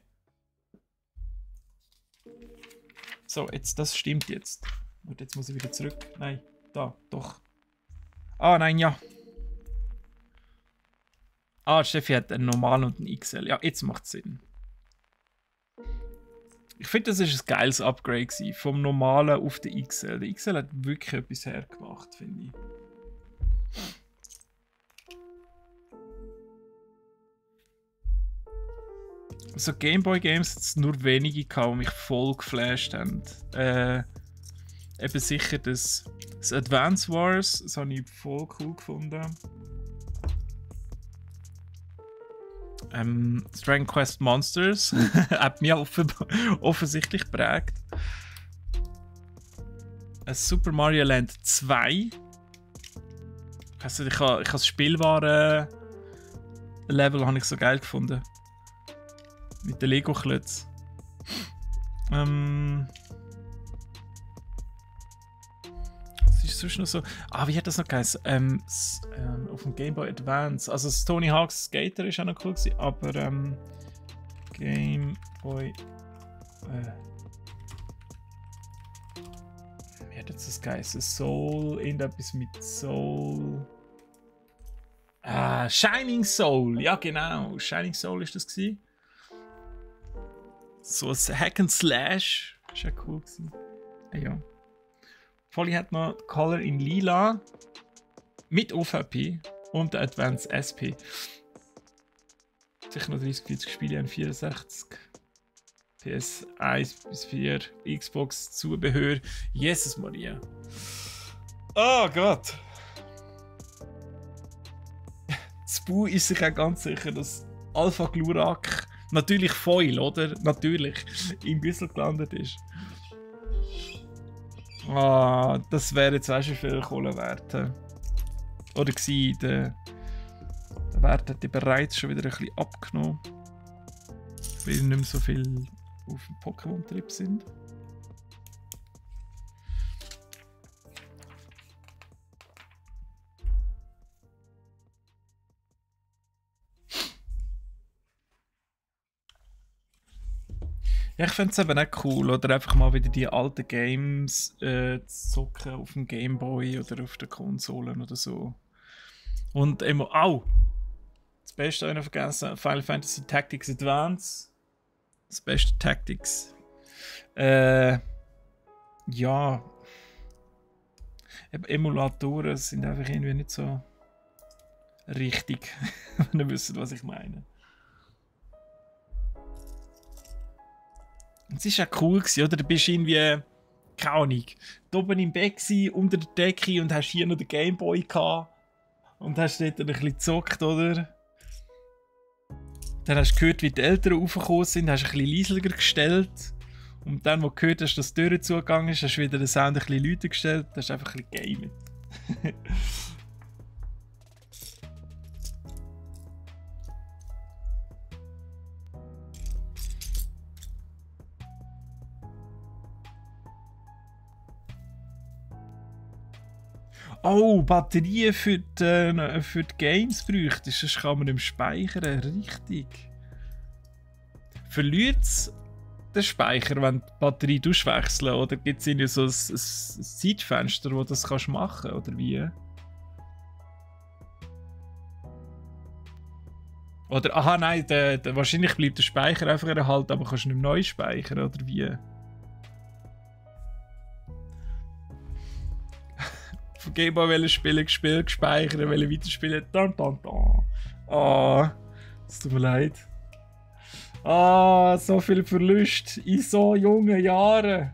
So, jetzt, das stimmt jetzt. Und jetzt muss ich wieder zurück. Nein, da, doch. Ah, nein, ja. Ah, Steffi hat einen normalen und einen XL. Ja, jetzt macht es Sinn. Ich finde, das ist ein geiles Upgrade gewesen, vom normalen auf den XL. Der XL hat wirklich etwas hergemacht, finde ich. So Gameboy-Games hat es nur wenige gehabt, die mich voll geflasht haben. Eben sicher das Advance Wars, das habe ich voll cool gefunden. Dragon Quest Monsters hat mich offensichtlich geprägt. Super Mario Land 2. Also ich habe das Spielwaren-Level habe ich so geil gefunden. Mit den Lego-Klötzen. Was ist sonst noch so? Ah, wie hat das noch geheißen? Auf dem Game Boy Advance. Also das Tony Hawk's Skater ist auch noch cool gewesen, aber Game Boy. Wie hat jetzt das geheißen? Soul, irgendetwas mit Soul. Ah, Shining Soul. Ja, genau. Shining Soul ist das gewesen. So ein Hack and Slash. Ist ja cool gewesen. Ja. Volley hat noch Color in Lila mit OVP und der Advance SP. Sicher noch 30-40 Spiele an 64. PS1 bis 4, Xbox, Zubehör. Jesus Maria. Oh Gott. Spu ist sich auch ganz sicher, dass Alpha Glurak, natürlich Foil, oder? Natürlich, im Güssel gelandet ist. Ah, das wäre jetzt auch schon viel Kohle wert. Oder gewesen, der Wert hat bereits schon wieder ein bisschen abgenommen. Weil nicht mehr so viel auf dem Pokémon-Trip sind. Ja, ich fände es eben auch cool, oder einfach mal wieder die alten Games zu zocken auf dem Gameboy oder auf den Konsolen oder so. Und immer, das Beste habe ich noch vergessen, Final Fantasy Tactics Advance. Das beste Tactics. Ja. Emulatoren sind einfach irgendwie nicht so richtig, wenn ihr wisst, was ich meine. Es war auch cool, oder? Du bist irgendwie, keine Ahnung, da oben im Bett gewesen, unter der Decke und hast hier noch den Gameboy gehabt. Und hast dort ein bisschen gezockt, oder? Dann hast du gehört, wie die Eltern raufgekommen sind, hast ein bisschen leiser gestellt. Und dann, wo du gehört hast, dass die Tür zugegangen ist, hast du wieder den Sound ein bisschen lauter gestellt. Das ist einfach ein bisschen gamet. Oh, Batterien für die Games bräuchte, sonst kann man nicht speichern. Richtig. Verliert es den Speicher, wenn du die Batterie wechseln? Oder gibt es so ein Zeitfenster, wo du das machen kannst? Oder wie? Oder, aha, nein, wahrscheinlich bleibt der Speicher einfach erhalten, aber kannst du nicht neu speichern, oder wie? Von Gameboy spielen, gespielt, gespeichert, weiterspielen. Dann. Ah, es tut mir leid. Ah, so viel Verlust in so jungen Jahren.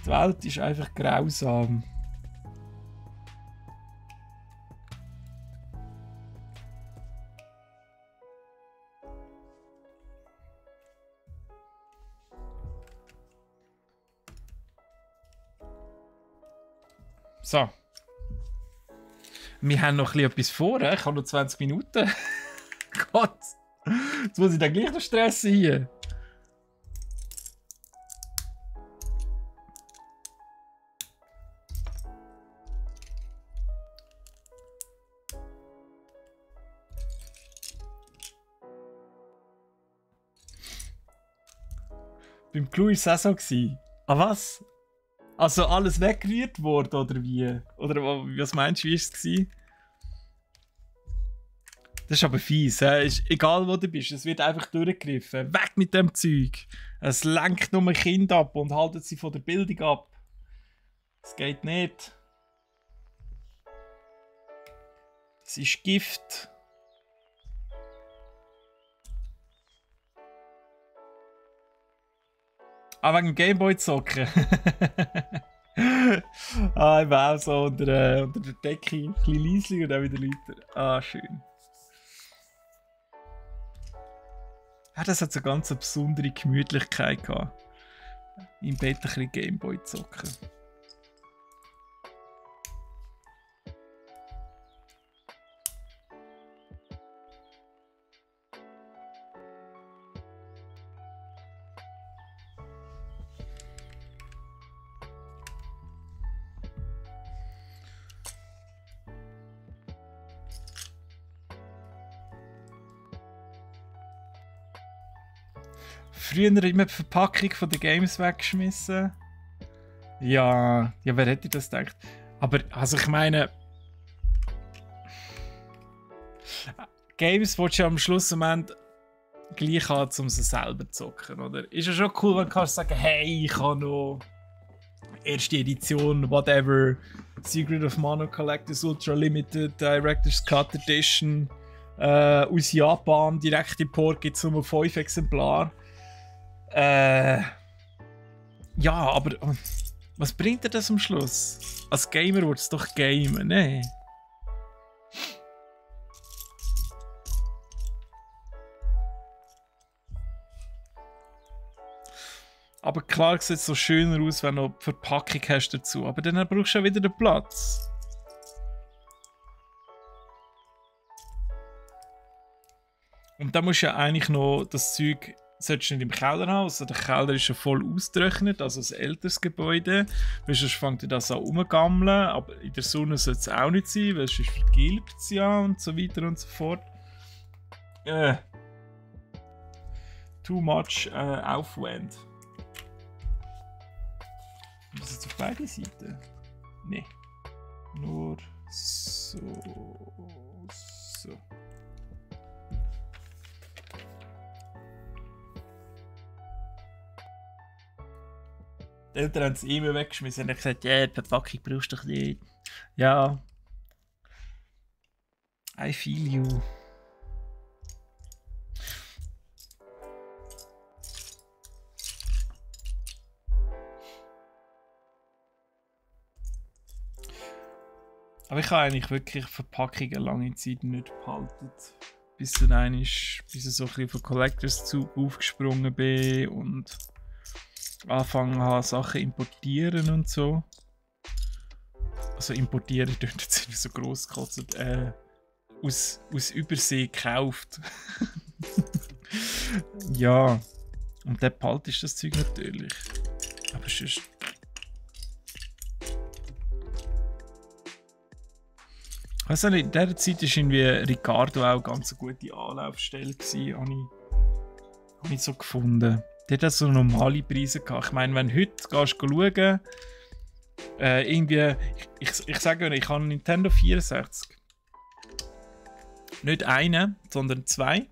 Die Welt ist einfach grausam. So. Wir haben noch etwas vor. Ich habe noch 20 Minuten. Gott. Jetzt muss ich dann gleich noch stressen hier. Beim Clou war es auch so. Ah, was? Also alles weggerührt worden, oder wie? Oder was meinst du, wie war es? Das ist aber fies. Ist, egal wo du bist, es wird einfach durchgegriffen. Weg mit dem Zeug. Es lenkt nur Kinder ab und haltet sie von der Bildung ab. Es geht nicht. Es ist Gift. Ah, wegen dem Gameboy zocken. Ich war auch so unter der Decke, ein bisschen leislich und dann wieder lauter. Ah, schön. Ja, das hat so ganz eine besondere Gemütlichkeit gehabt. Im Bett ein bisschen Gameboy zocken. Früher immer die Verpackung von den Games weggeschmissen. Ja, wer hätte das gedacht? Aber, also ich meine... Games willst du ja am Schluss am Ende gleich haben, um sie selber zu zocken, oder? Ist ja schon cool, wenn du kannst sagen, hey, ich habe noch erste Edition, whatever, Secret of Mana Collectors Ultra Limited Director's Cut Edition aus Japan. Direkt Import gibt es nur 5 Exemplare. Ja, aber was bringt dir das am Schluss? Als Gamer wird es doch gamen, ne? Aber klar sieht es so schöner aus, wenn du die Verpackung hast dazu. Aber dann brauchst du ja wieder den Platz. Und dann musst du ja eigentlich noch das Zeug solltest du nicht im Keller haben. Also der Keller ist ja voll ausgetrocknet, also ein älteres Gebäude. Weil sonst fängt das an rumgammeln. Aber in der Sonne sollte es auch nicht sein, weil sonst vergilbt es ja und so weiter und so fort. Too much Aufwand. Das ist auf beide Seiten? Nee. Nur so. So. Die Eltern haben es immer weggeschmissen und haben gesagt, ja, die Verpackung brauchst du doch nicht. Ja. I feel you. Aber ich habe eigentlich wirklich Verpackungen lange Zeit nicht behalten. Bis ich so ein bisschen von Collectors Zug aufgesprungen bin und angefangen habe, Sachen importieren und so. Also importieren tut jetzt nicht so gross gekotzt. Aus Übersee gekauft. Ja. Und dann behalte ich das Zeug natürlich. Aber sonst... Ich weiss nicht, in dieser Zeit war irgendwie Ricardo auch ganz eine gute Anlaufstelle gewesen, habe ich so gefunden. Der hat so normale Preise gehabt. Ich meine, wenn du heute gehst schauen, irgendwie, ich sage euch, ich habe einen Nintendo 64. Nicht einen, sondern 2.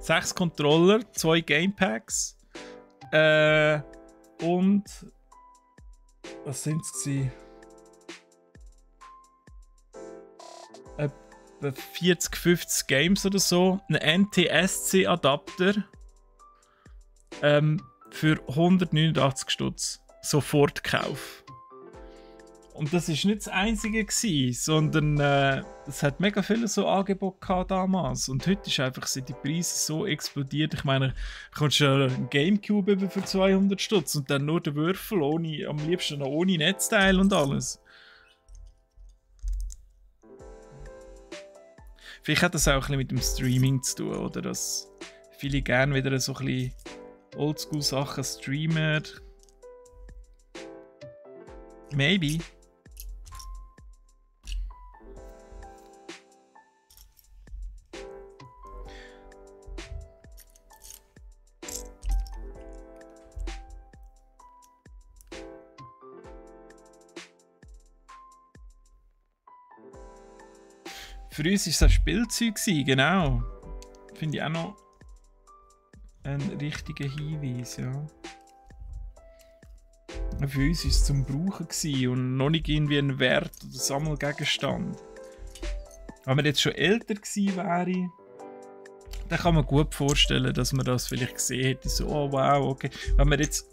6 Controller, 2 Gamepacks. Und was sind es gewesen? Etwa 40, 50 Games oder so. Ein NTSC-Adapter. Für 189 Stutz. Sofortkauf. Und das war nicht das einzige gewesen, sondern es hat mega viele so Angebote gehabt damals. Und heute sind die Preise so explodiert. Ich meine, du kannst ja einen Gamecube über für 200 Stutz und dann nur den Würfel, am liebsten noch ohne Netzteil und alles. Vielleicht hat das auch ein bisschen mit dem Streaming zu tun, oder? Dass viele gerne wieder so ein bisschen Oldschool-Sachen streamen. Maybe. Für uns war es ein Spielzeug, genau. Finde ich auch noch ein richtiger Hinweis, ja. Für uns war es zum Brauchen und noch nicht irgendwie ein Wert oder Sammelgegenstand. Wenn man jetzt schon älter gewesen wäre, dann kann man gut vorstellen, dass man das vielleicht gesehen hätte. So, oh wow, okay. Wenn man jetzt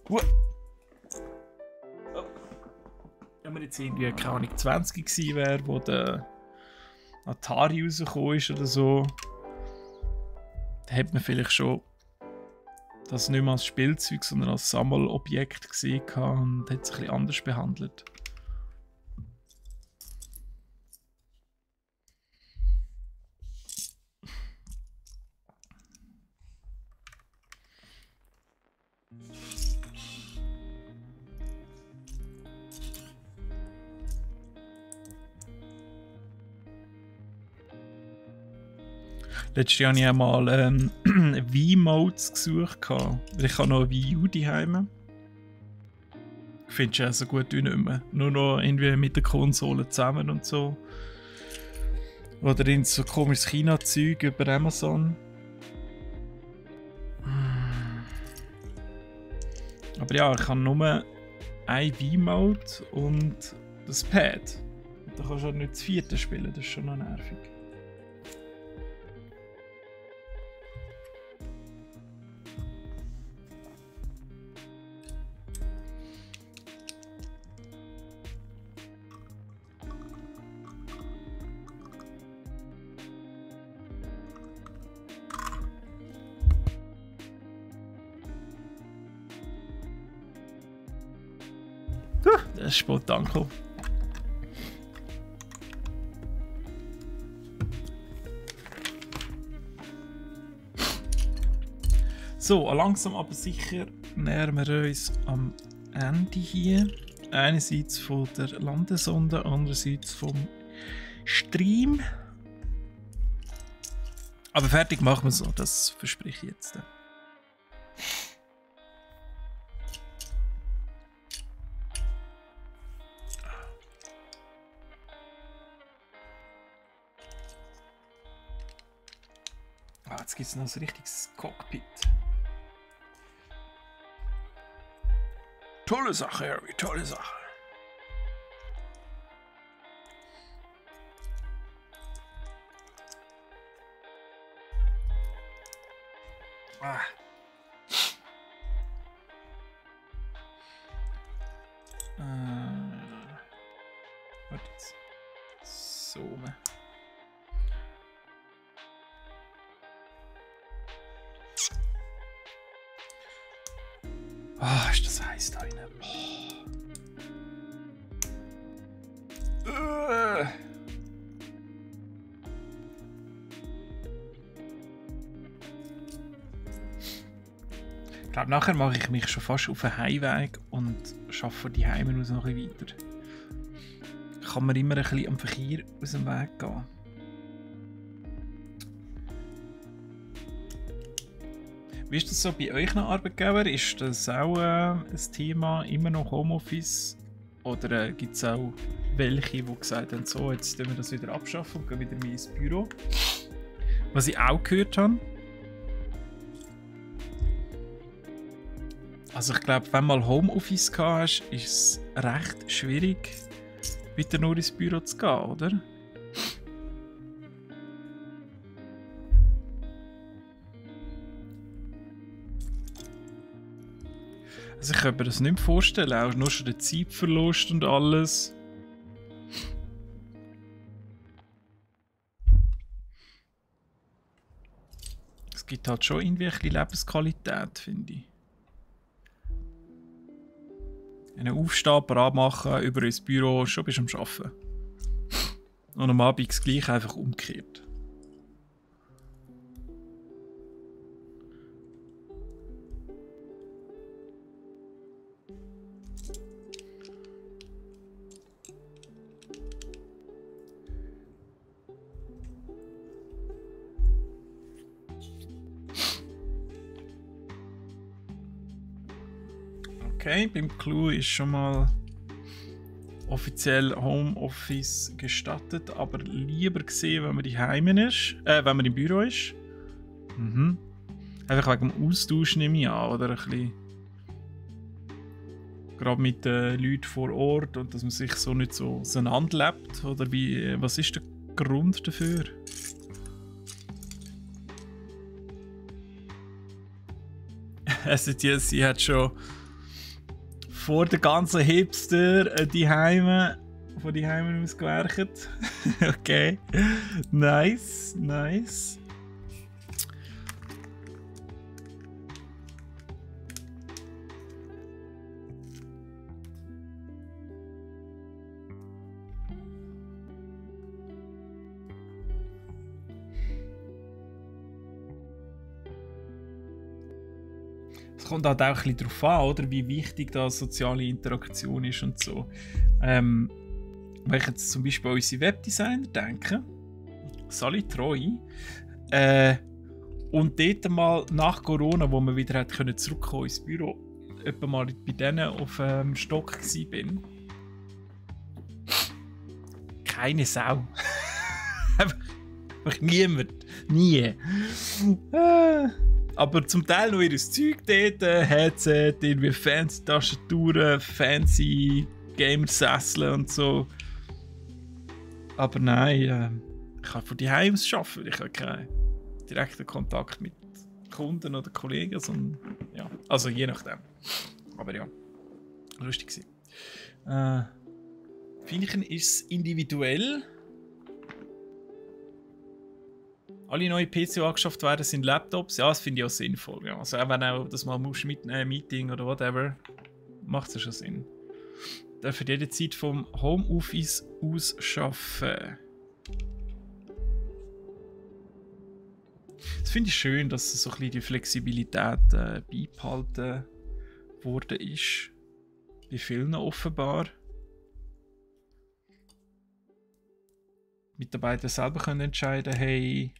irgendwie, keine Ahnung, 20 gewesen wäre, wo der Atari rausgekommen ist oder so, dann hat man vielleicht schon das nicht mehr als Spielzeug, sondern als Sammelobjekt gesehen und hat es ein bisschen anders behandelt. Letztes Jahr habe ich einmal Wii-Modes gesucht. Ich habe noch eine Wii U daheim. Findest du ja so gut wie nicht mehr. Nur noch irgendwie mit der Konsole zusammen und so. Oder in so komisches China-Zeug über Amazon. Aber ja, ich habe nur einen Wii-Mode und das Pad. Da kannst du halt nicht das 4. spielen, das ist schon noch nervig. Das ist spontan gekommen. So, langsam aber sicher nähern wir uns am Ende hier. Einerseits von der Landesonde, andererseits vom Stream. Aber fertig machen wir es noch, das verspreche ich jetzt. Jetzt gibt es noch ein richtiges Cockpit. Tolle Sache, Harry, tolle Sache. Ah. Warte jetzt. So. Ah, ist das heiß da rein. Ich glaube, nachher mache ich mich schon fast auf den Heimweg und arbeite von die Heime aus noch ein bisschen weiter. Kann man immer ein bisschen am Verkehr aus dem Weg gehen. Wie ist das so bei euch noch Arbeitgeber? Ist das auch ein Thema, immer noch Homeoffice? Oder gibt es auch welche, die gesagt haben, so, jetzt wir das wieder abschaffen und gehen wieder mehr ins Büro? Was ich auch gehört habe. Also ich glaube, wenn du mal Homeoffice gehabt hast, ist es recht schwierig, wieder nur ins Büro zu gehen, oder? Also ich kann mir das nicht mehr vorstellen, auch nur schon der Zeitverlust und alles. Es gibt halt schon irgendwie ein bisschen Lebensqualität, finde ich. Einen Aufstehen, bereit machen, über ins Büro, schon bist du am Arbeiten. Und am Abend das Gleiche, einfach umgekehrt. Okay, beim Clou ist schon mal offiziell Homeoffice gestattet, aber lieber gesehen, wenn man daheim ist, wenn man im Büro ist. Einfach wegen dem Austausch nehme ich an, oder ein bisschen. Gerade mit den Leuten vor Ort und dass man sich so nicht so auseinanderlebt, oder wie, was ist der Grund dafür? Also sie hat schon vor der ganzen Hipster die Heime von die Heimen aus gewerkt. Okay. Nice, nice. Es kommt halt auch ein bisschen darauf an, oder, wie wichtig da soziale Interaktion ist und so. Wenn ich jetzt zum Beispiel an unsere Webdesigner denke, Sally Treu, und dort mal nach Corona, wo man wieder hat können zurückkommen ins Büro, etwa mal bei denen auf dem Stock war. Keine Sau. Einfach niemand. Nie. Aber zum Teil noch ihr Zeug dort, Headset, irgendwie fancy Tastaturen, fancy Gamersessel und so. Aber nein, ich kann von daheim aus arbeiten. Ich habe keinen direkten Kontakt mit Kunden oder Kollegen, sondern ja, also je nachdem. Aber ja, lustig gewesen. Finde ich, ist es individuell. Alle neue PC, die angeschafft werden, sind Laptops. Ja, das finde ich auch sinnvoll. Ja. Also auch wenn du das mal musst mit einem Meeting oder whatever, macht es schon Sinn. Darf jederzeit vom Homeoffice aus arbeiten. Das finde ich schön, dass so ein bisschen die Flexibilität beibehalten worden ist. Bei vielen offenbar. Mitarbeiter selber können entscheiden, hey,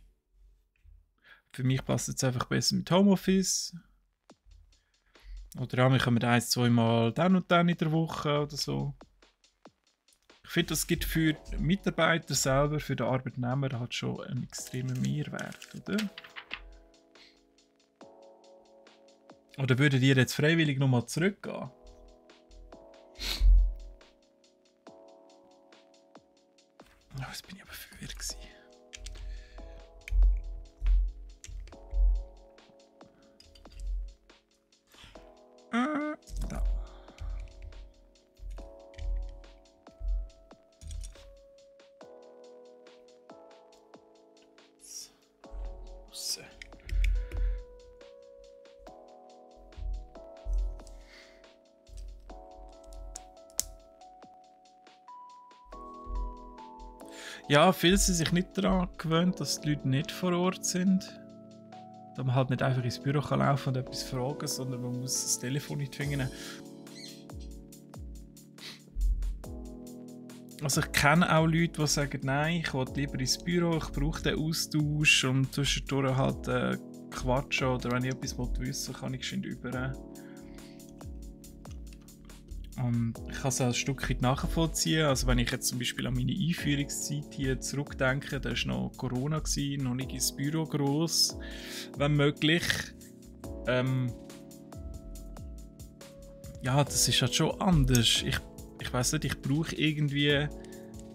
für mich passt es einfach besser mit Homeoffice. Oder ja, wir kommen 1-2 Mal dann und dann in der Woche oder so. Ich finde, das gibt für die Mitarbeiter selber, für den Arbeitnehmer halt schon einen extremen Mehrwert, oder? Oder würdet ihr jetzt freiwillig nochmal zurückgehen? Oh, jetzt bin ich aber verwirrt gewesen. Da. So. Ja, viele sind sich nicht daran gewöhnt, dass die Leute nicht vor Ort sind. Dass man halt nicht einfach ins Büro kann laufen und etwas fragen, sondern man muss das Telefon nicht finden. Also ich kenne auch Leute, die sagen, nein, ich will lieber ins Büro, ich brauche den Austausch und zwischendurch halt quatschen oder wenn ich etwas wissen will, kann ich geschwind rüber. Und ich kann es auch ein Stück weit nachvollziehen. Also wenn ich jetzt zum Beispiel an meine Einführungszeit hier zurückdenke, da war noch Corona, noch nicht ins Büro gross, wenn möglich. Ja, das ist halt schon anders. Ich weiss nicht, ich brauche irgendwie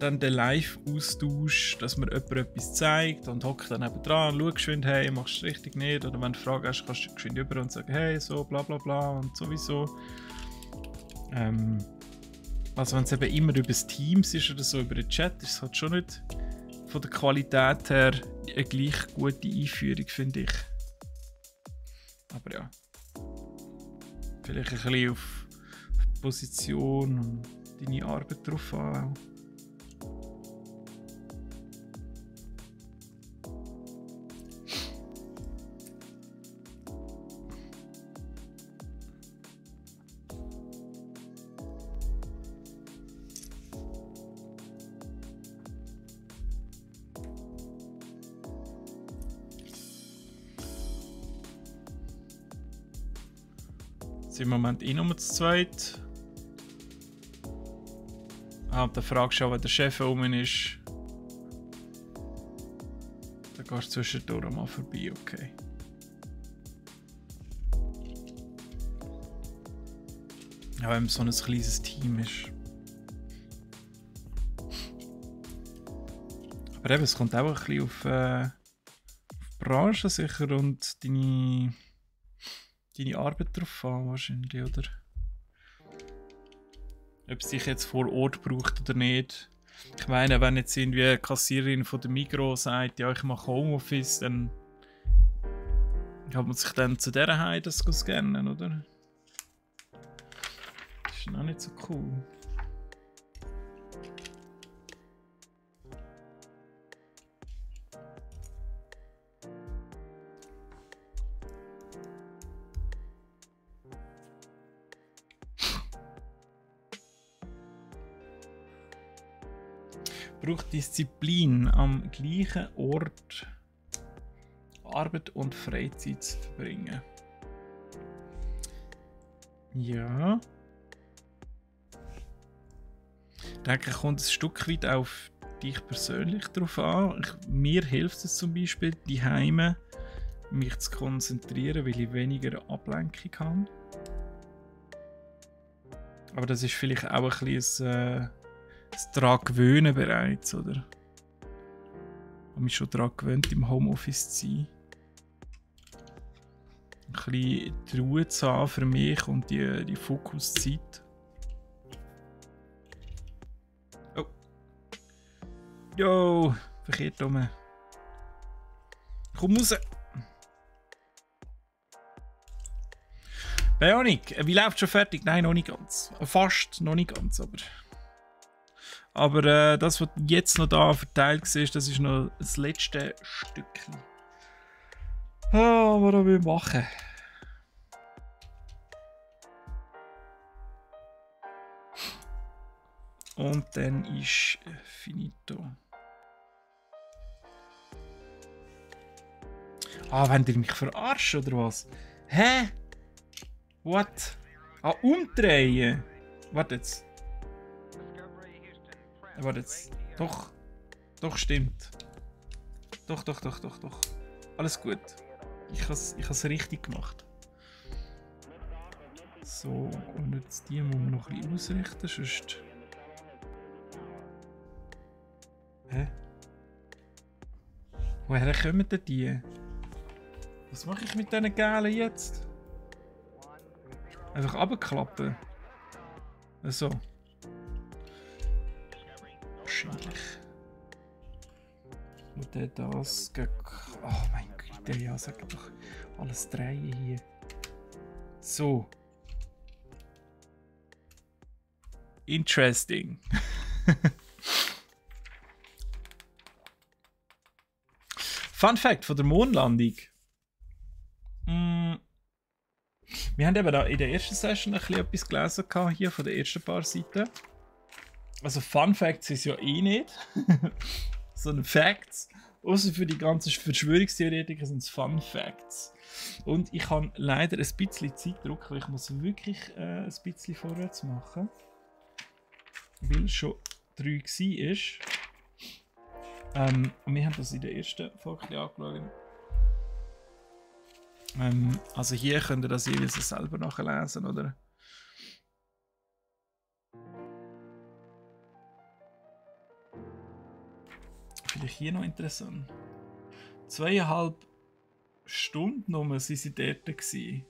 dann den Live-Austausch, dass mir jemand etwas zeigt und hockt dann eben dran und schaut geschwind, hey, machst du es richtig nicht? Oder wenn du Fragen hast, kannst du geschwind rüber und sagen, hey, so, bla bla bla und sowieso. Also wenn es eben immer über das Teams ist oder so, über den Chat, ist es halt schon nicht von der Qualität her eine gleich gute Einführung, finde ich. Aber ja. Vielleicht ein bisschen auf die Position und deine Arbeit drauf an. Im Moment nur zu zweit. Und dann fragst du auch, wenn der Chef rum ist. Dann gehst du zwischendurch mal vorbei, okay. Ja, wenn man so ein kleines Team ist. Aber eben, es kommt auch ein bisschen auf die Branche sicher und deine Arbeit drauf an, wahrscheinlich, oder? Ob es dich jetzt vor Ort braucht oder nicht. Ich meine, wenn jetzt irgendwie eine Kassiererin von der Migros sagt, ja, ich mache Homeoffice, dann hat man sich dann zu dieser Heim das scannen, oder? Das ist noch nicht so cool. Braucht Disziplin, am gleichen Ort Arbeit und Freizeit zu verbringen. Ja. Ich denke, es kommt ein Stück weit auf dich persönlich drauf an. Mir hilft es zum Beispiel, die Heime mich zu konzentrieren, weil ich weniger Ablenkung habe. Aber das ist vielleicht auch ein bisschen das daran gewöhnen bereits, oder? Ich habe mich schon daran gewöhnt, im Homeoffice zu sein. Ein bisschen die Ruhe zu haben für mich und die Fokuszeit. Oh. Jo, verkehrt rum. Komm raus! Bionik, wie läuft schon fertig? Nein, noch nicht ganz. Fast, noch nicht ganz, aber das, was jetzt noch da verteilt ist, das ist noch das letzte Stückchen. Was wir machen? Und dann ist finito. Wollt ihr mich verarschen oder was? Hä? What? Umdrehen? Warte jetzt. Warte jetzt. Doch, stimmt. Doch. Alles gut. Ich has richtig gemacht. So, und jetzt die muss man noch ein bisschen ausrichten, sonst... Hä? Woher kommen denn die? Was mache ich mit diesen Gelen jetzt? Einfach runterklappen. So. Wahrscheinlich. Und dann das gegen... Oh mein Gott, ja, sag doch alles drehen hier. So. Interesting. Fun Fact von der Mondlandung. Wir haben eben da in der ersten Session ein bisschen etwas gelesen hier von den ersten paar Seiten. Also Fun Facts ist ja eh nicht. Sondern Facts. Außer für die ganzen Verschwörungstheoretiker sind es Fun Facts. Und ich habe leider ein bisschen Zeitdruck, weil ich muss wirklich ein bisschen vorwärts machen. Weil es schon 3 war. Und wir haben das in der ersten Folge angeschaut. Also hier könnt ihr das jeweils selber nachlesen, oder? Vielleicht hier noch interessant. 2,5 Stunden nur waren sie dort gewesen.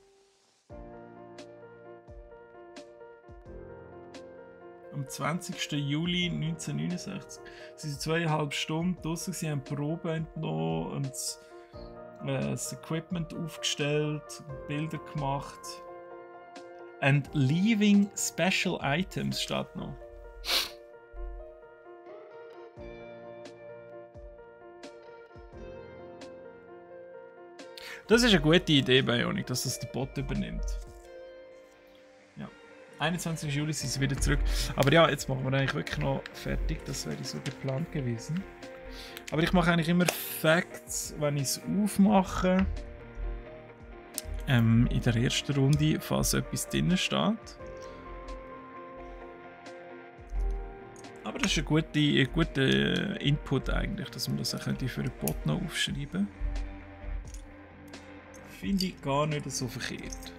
Am 20. Juli 1969. Sie waren 2,5 Stunden draussen, sie haben Proben entnommen und das Equipment aufgestellt, Bilder gemacht. And leaving special items steht noch. Das ist eine gute Idee bei Ionic, dass das der Bot übernimmt. Ja. 21. Juli sind sie wieder zurück. Aber ja, jetzt machen wir eigentlich wirklich noch fertig. Das wäre so geplant gewesen. Aber ich mache eigentlich immer Facts, wenn ich es aufmache. In der ersten Runde, falls etwas drin steht. Aber das ist ein guter Input eigentlich, dass man das auch für den Bot noch aufschreiben könnte. Finde ich gar nicht so verkehrt.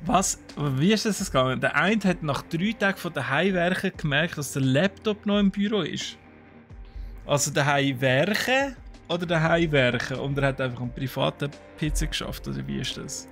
Was? Wie ist das gegangen? Der eine hat nach 3 Tagen von daheim werken gemerkt, dass der Laptop noch im Büro ist. Also daheim werken oder daheim werken? Und er hat einfach einen privaten PC geschafft, oder wie ist das?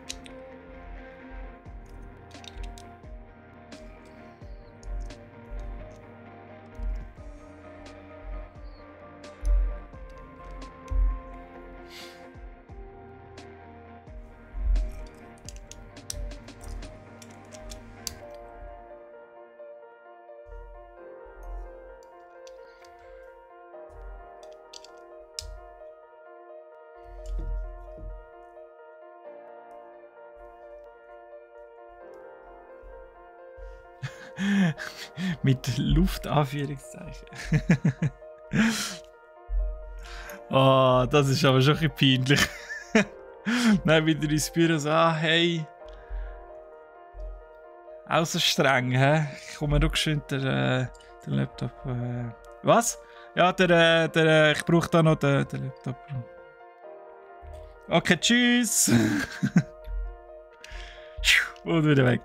Mit Luftanführungszeichen. Oh, das ist aber schon ein bisschen peinlich. Nein, wieder ins Büro so, hey. Auch so streng, hä? Ich komme noch schön den Laptop. Was? Ja, ich brauche da noch den Laptop. Okay, tschüss. Und wieder weg.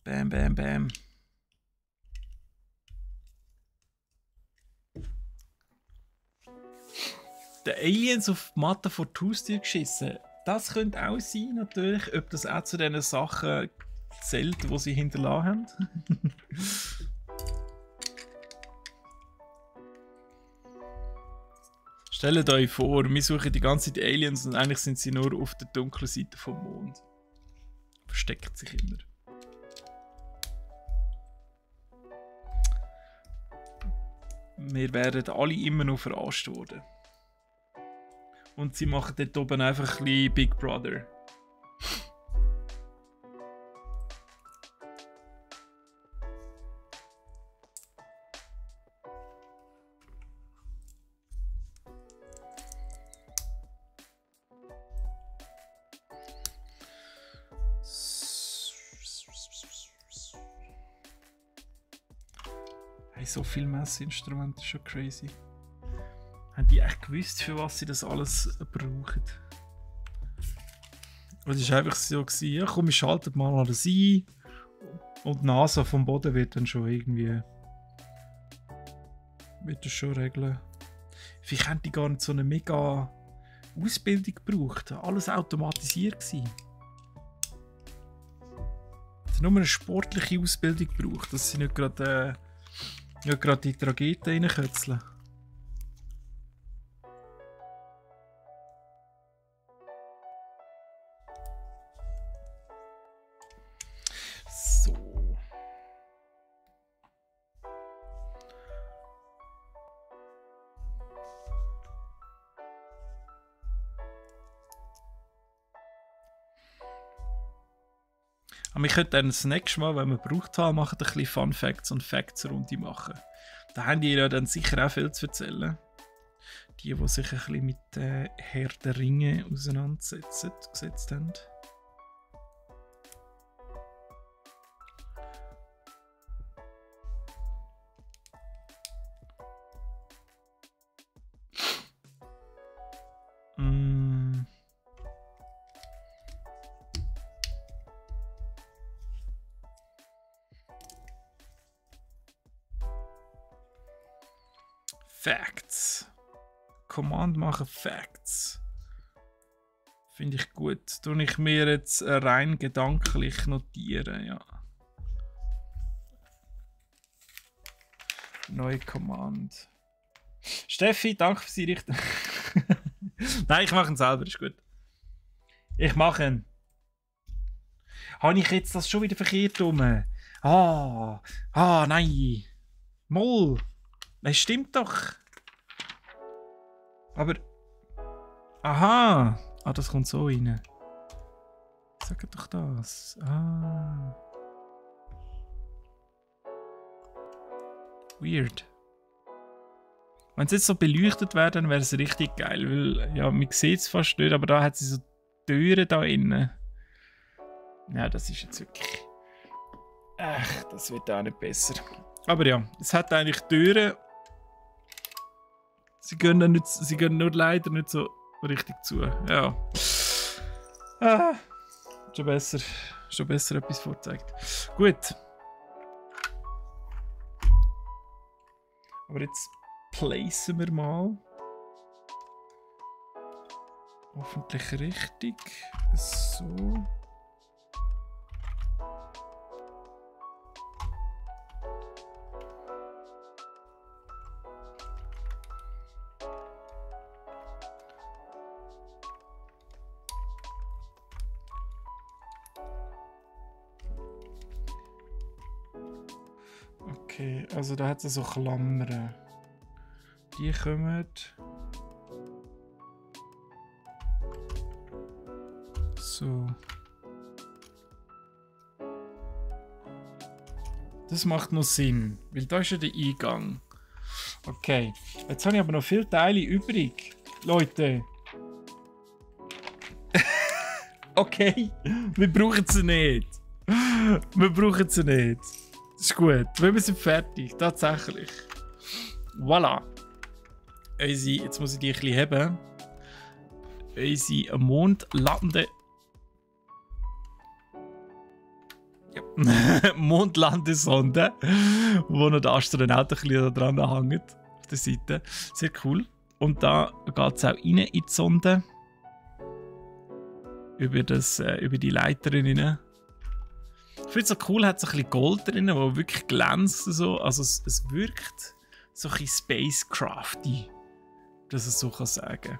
Bam, bam, bam. Die Aliens auf die Matte vor die Haustür geschissen. Das könnte auch sein, natürlich. Ob das auch zu diesen Sachen zählt, die sie hinterlassen haben. Stellt euch vor, wir suchen die ganze Zeit Aliens und eigentlich sind sie nur auf der dunklen Seite vom Mond. Versteckt sich immer. Wir werden alle immer noch verarscht worden. Und sie machen dort oben einfach ein bisschen Big Brother. Hey, so viele Messinstrumente ist schon crazy. Haben die echt gewusst, für was sie das alles brauchen? Und es war einfach so, ja komm, ich schalte mal alles ein. Und die NASA vom Boden wird dann schon irgendwie... wird das schon regeln. Vielleicht haben die gar nicht so eine mega Ausbildung gebraucht. Alles automatisiert gewesen. Sie haben nur eine sportliche Ausbildung gebraucht, dass sie nicht gerade in die Trageten reinkötzeln. So. Aber wir könnten dann das nächste Mal, wenn wir gebraucht haben, machen, ein bisschen Fun Facts und Facts-Runde machen. Da haben die ja dann sicher auch viel zu erzählen. Die sich ein bisschen mit Herr der Ringe auseinandergesetzt haben. Facts. Command machen Facts. Finde ich gut. Tue ich mir jetzt rein gedanklich notieren, ja. Neue Command. Steffi, danke für die Richtung. Nein, ich mache ihn selber, ist gut. Ich mache ihn. Habe ich jetzt das schon wieder verkehrt rum? Nein. Moll. Es stimmt doch. Aber... Aha. Das kommt so rein. Sag doch das. Weird. Wenn es jetzt so beleuchtet wäre, dann wäre es richtig geil. Weil, ja, man sieht es fast nicht, aber da hat sie so Türen da innen. Ja, das ist jetzt wirklich... Ach, das wird auch nicht besser. Aber ja, es hat eigentlich Türen. Sie gehen nur leider nicht so richtig zu. Ja. Schon besser etwas vorgezeigt. Gut. Aber jetzt placen wir mal. Hoffentlich richtig. So. Okay, also da hat es so Klammern. Die kommen. So. Das macht noch Sinn, weil da ist ja der Eingang. Okay, jetzt habe ich aber noch viele Teile übrig. Leute. Okay, wir brauchen sie nicht. Wir brauchen sie nicht. Das ist gut. Wir sind fertig. Tatsächlich. Voilà. Jetzt muss ich die ein bisschen heben. Unsere mondlandende... Ja. Mondlandesonde, wo noch der Astronaut ein bisschen dran hängt. Auf der Seite. Sehr cool. Und da geht es auch rein in die Sonde. Über die Leiter rein. Ich finde es so cool, hat so ein bisschen Gold drin, das wirklich glänzt. So. Also es wirkt so ein bisschen Spacecrafty, dass ich so sagen kann.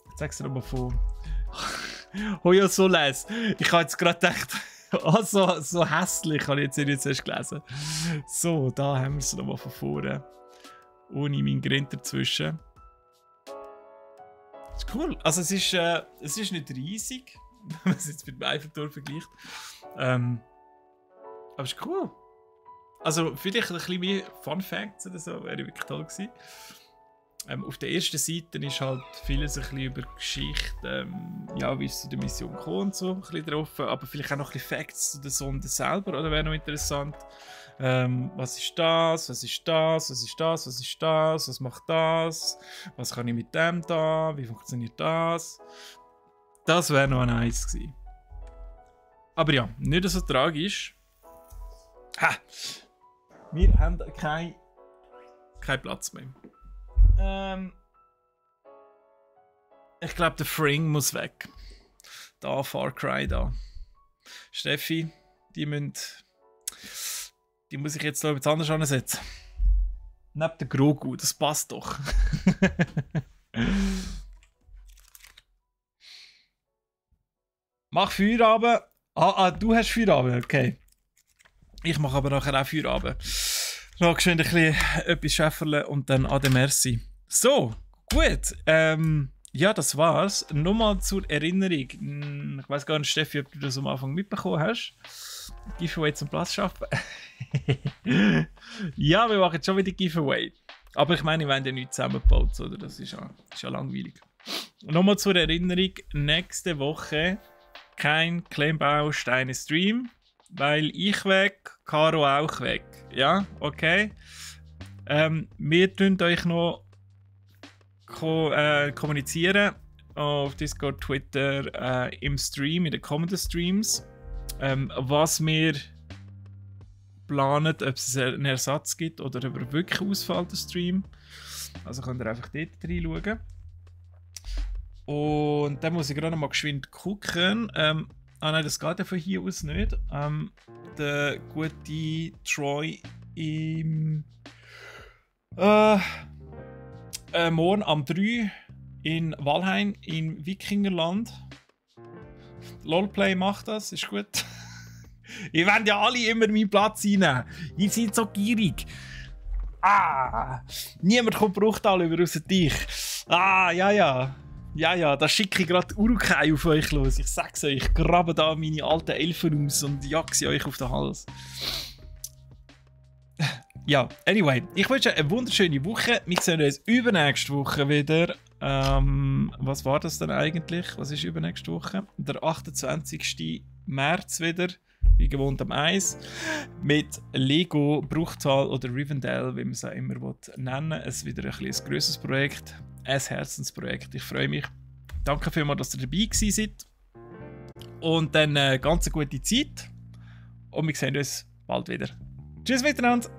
Jetzt sagst du dir mal von... Oh ja, so les. Ich habe jetzt gerade gedacht, oh, so hässlich, habe ich jetzt erst gelesen. So, da haben wir es nochmal von vorne. Ohne meinen Grind dazwischen. Das ist cool. Also es ist nicht riesig, wenn man es jetzt mit dem Eiffelturm vergleicht. Aber es ist cool. Also vielleicht ein bisschen mehr Fun Facts oder so, wäre wirklich toll gewesen. Auf der ersten Seite ist halt vieles ein bisschen über Geschichte, ja, wie es zu der Mission kommt und so, ein bisschen drauf. Aber vielleicht auch noch ein bisschen Facts zu der Sonde selber, oder wäre noch interessant. Was ist das? Was ist das? Was ist das? Was ist das? Was macht das? Was kann ich mit dem da? Wie funktioniert das? Das wäre noch nice gewesen. Aber ja, nicht so tragisch. Ha! Wir haben keinen Platz mehr. Ich glaube, der Fring muss weg. Da, Far Cry da. Steffi, die muss ich jetzt noch etwas anderes ansetzen. Neben der Grogu, das passt doch. Mach Feierabend. Du hast Feierabend, okay. Ich mache aber nachher auch Feierabend. Noch schnell ein bisschen etwas schäferle und dann ade merci. So, gut. Ja, das war's. Nochmal zur Erinnerung. Ich weiß gar nicht, Steffi, ob du das am Anfang mitbekommen hast. Giveaway zum Platz schaffen. Ja, wir machen schon wieder Giveaway. Aber ich meine, wir haben ja nichts zusammengebaut, oder? Das ist ja langweilig. Nochmal zur Erinnerung. Nächste Woche kein Klemmbausteine-Stream. Weil ich weg, Caro auch weg. Ja, okay. Wir tun euch noch kommunizieren auf Discord, Twitter, im Stream, in den kommenden Streams, was wir planen, ob es einen Ersatz gibt oder ob er wirklich ausfällt, der Stream. Also könnt ihr einfach dort reinschauen. Und dann muss ich gerade noch mal geschwind gucken. Nein, das geht ja von hier aus nicht. Der gute Troy im morgen am 3 in Valheim im Wikingerland. Lolplay macht das, ist gut. Ihr wollt ja alle immer meinen Platz einnehmen. Ihr seid so gierig. Niemand kommt Bruchteil über außer dich. Ja, da schicke ich gerade Urukai auf euch los. Ich sag's euch, ich grabe da meine alten Elfen aus und jag sie euch auf den Hals. Ja, anyway, ich wünsche eine wunderschöne Woche. Wir sehen uns übernächste Woche wieder. Was war das denn eigentlich? Was ist übernächste Woche? Der 28. März wieder. Wie gewohnt am 1. Mit Lego Bruchtal oder Rivendell, wie man es auch immer nennen will. Es ist wieder ein grösseres Projekt. Ein Herzensprojekt. Ich freue mich. Danke vielmals, dass ihr dabei seid. Und dann ganz eine gute Zeit. Und wir sehen uns bald wieder. Tschüss miteinander.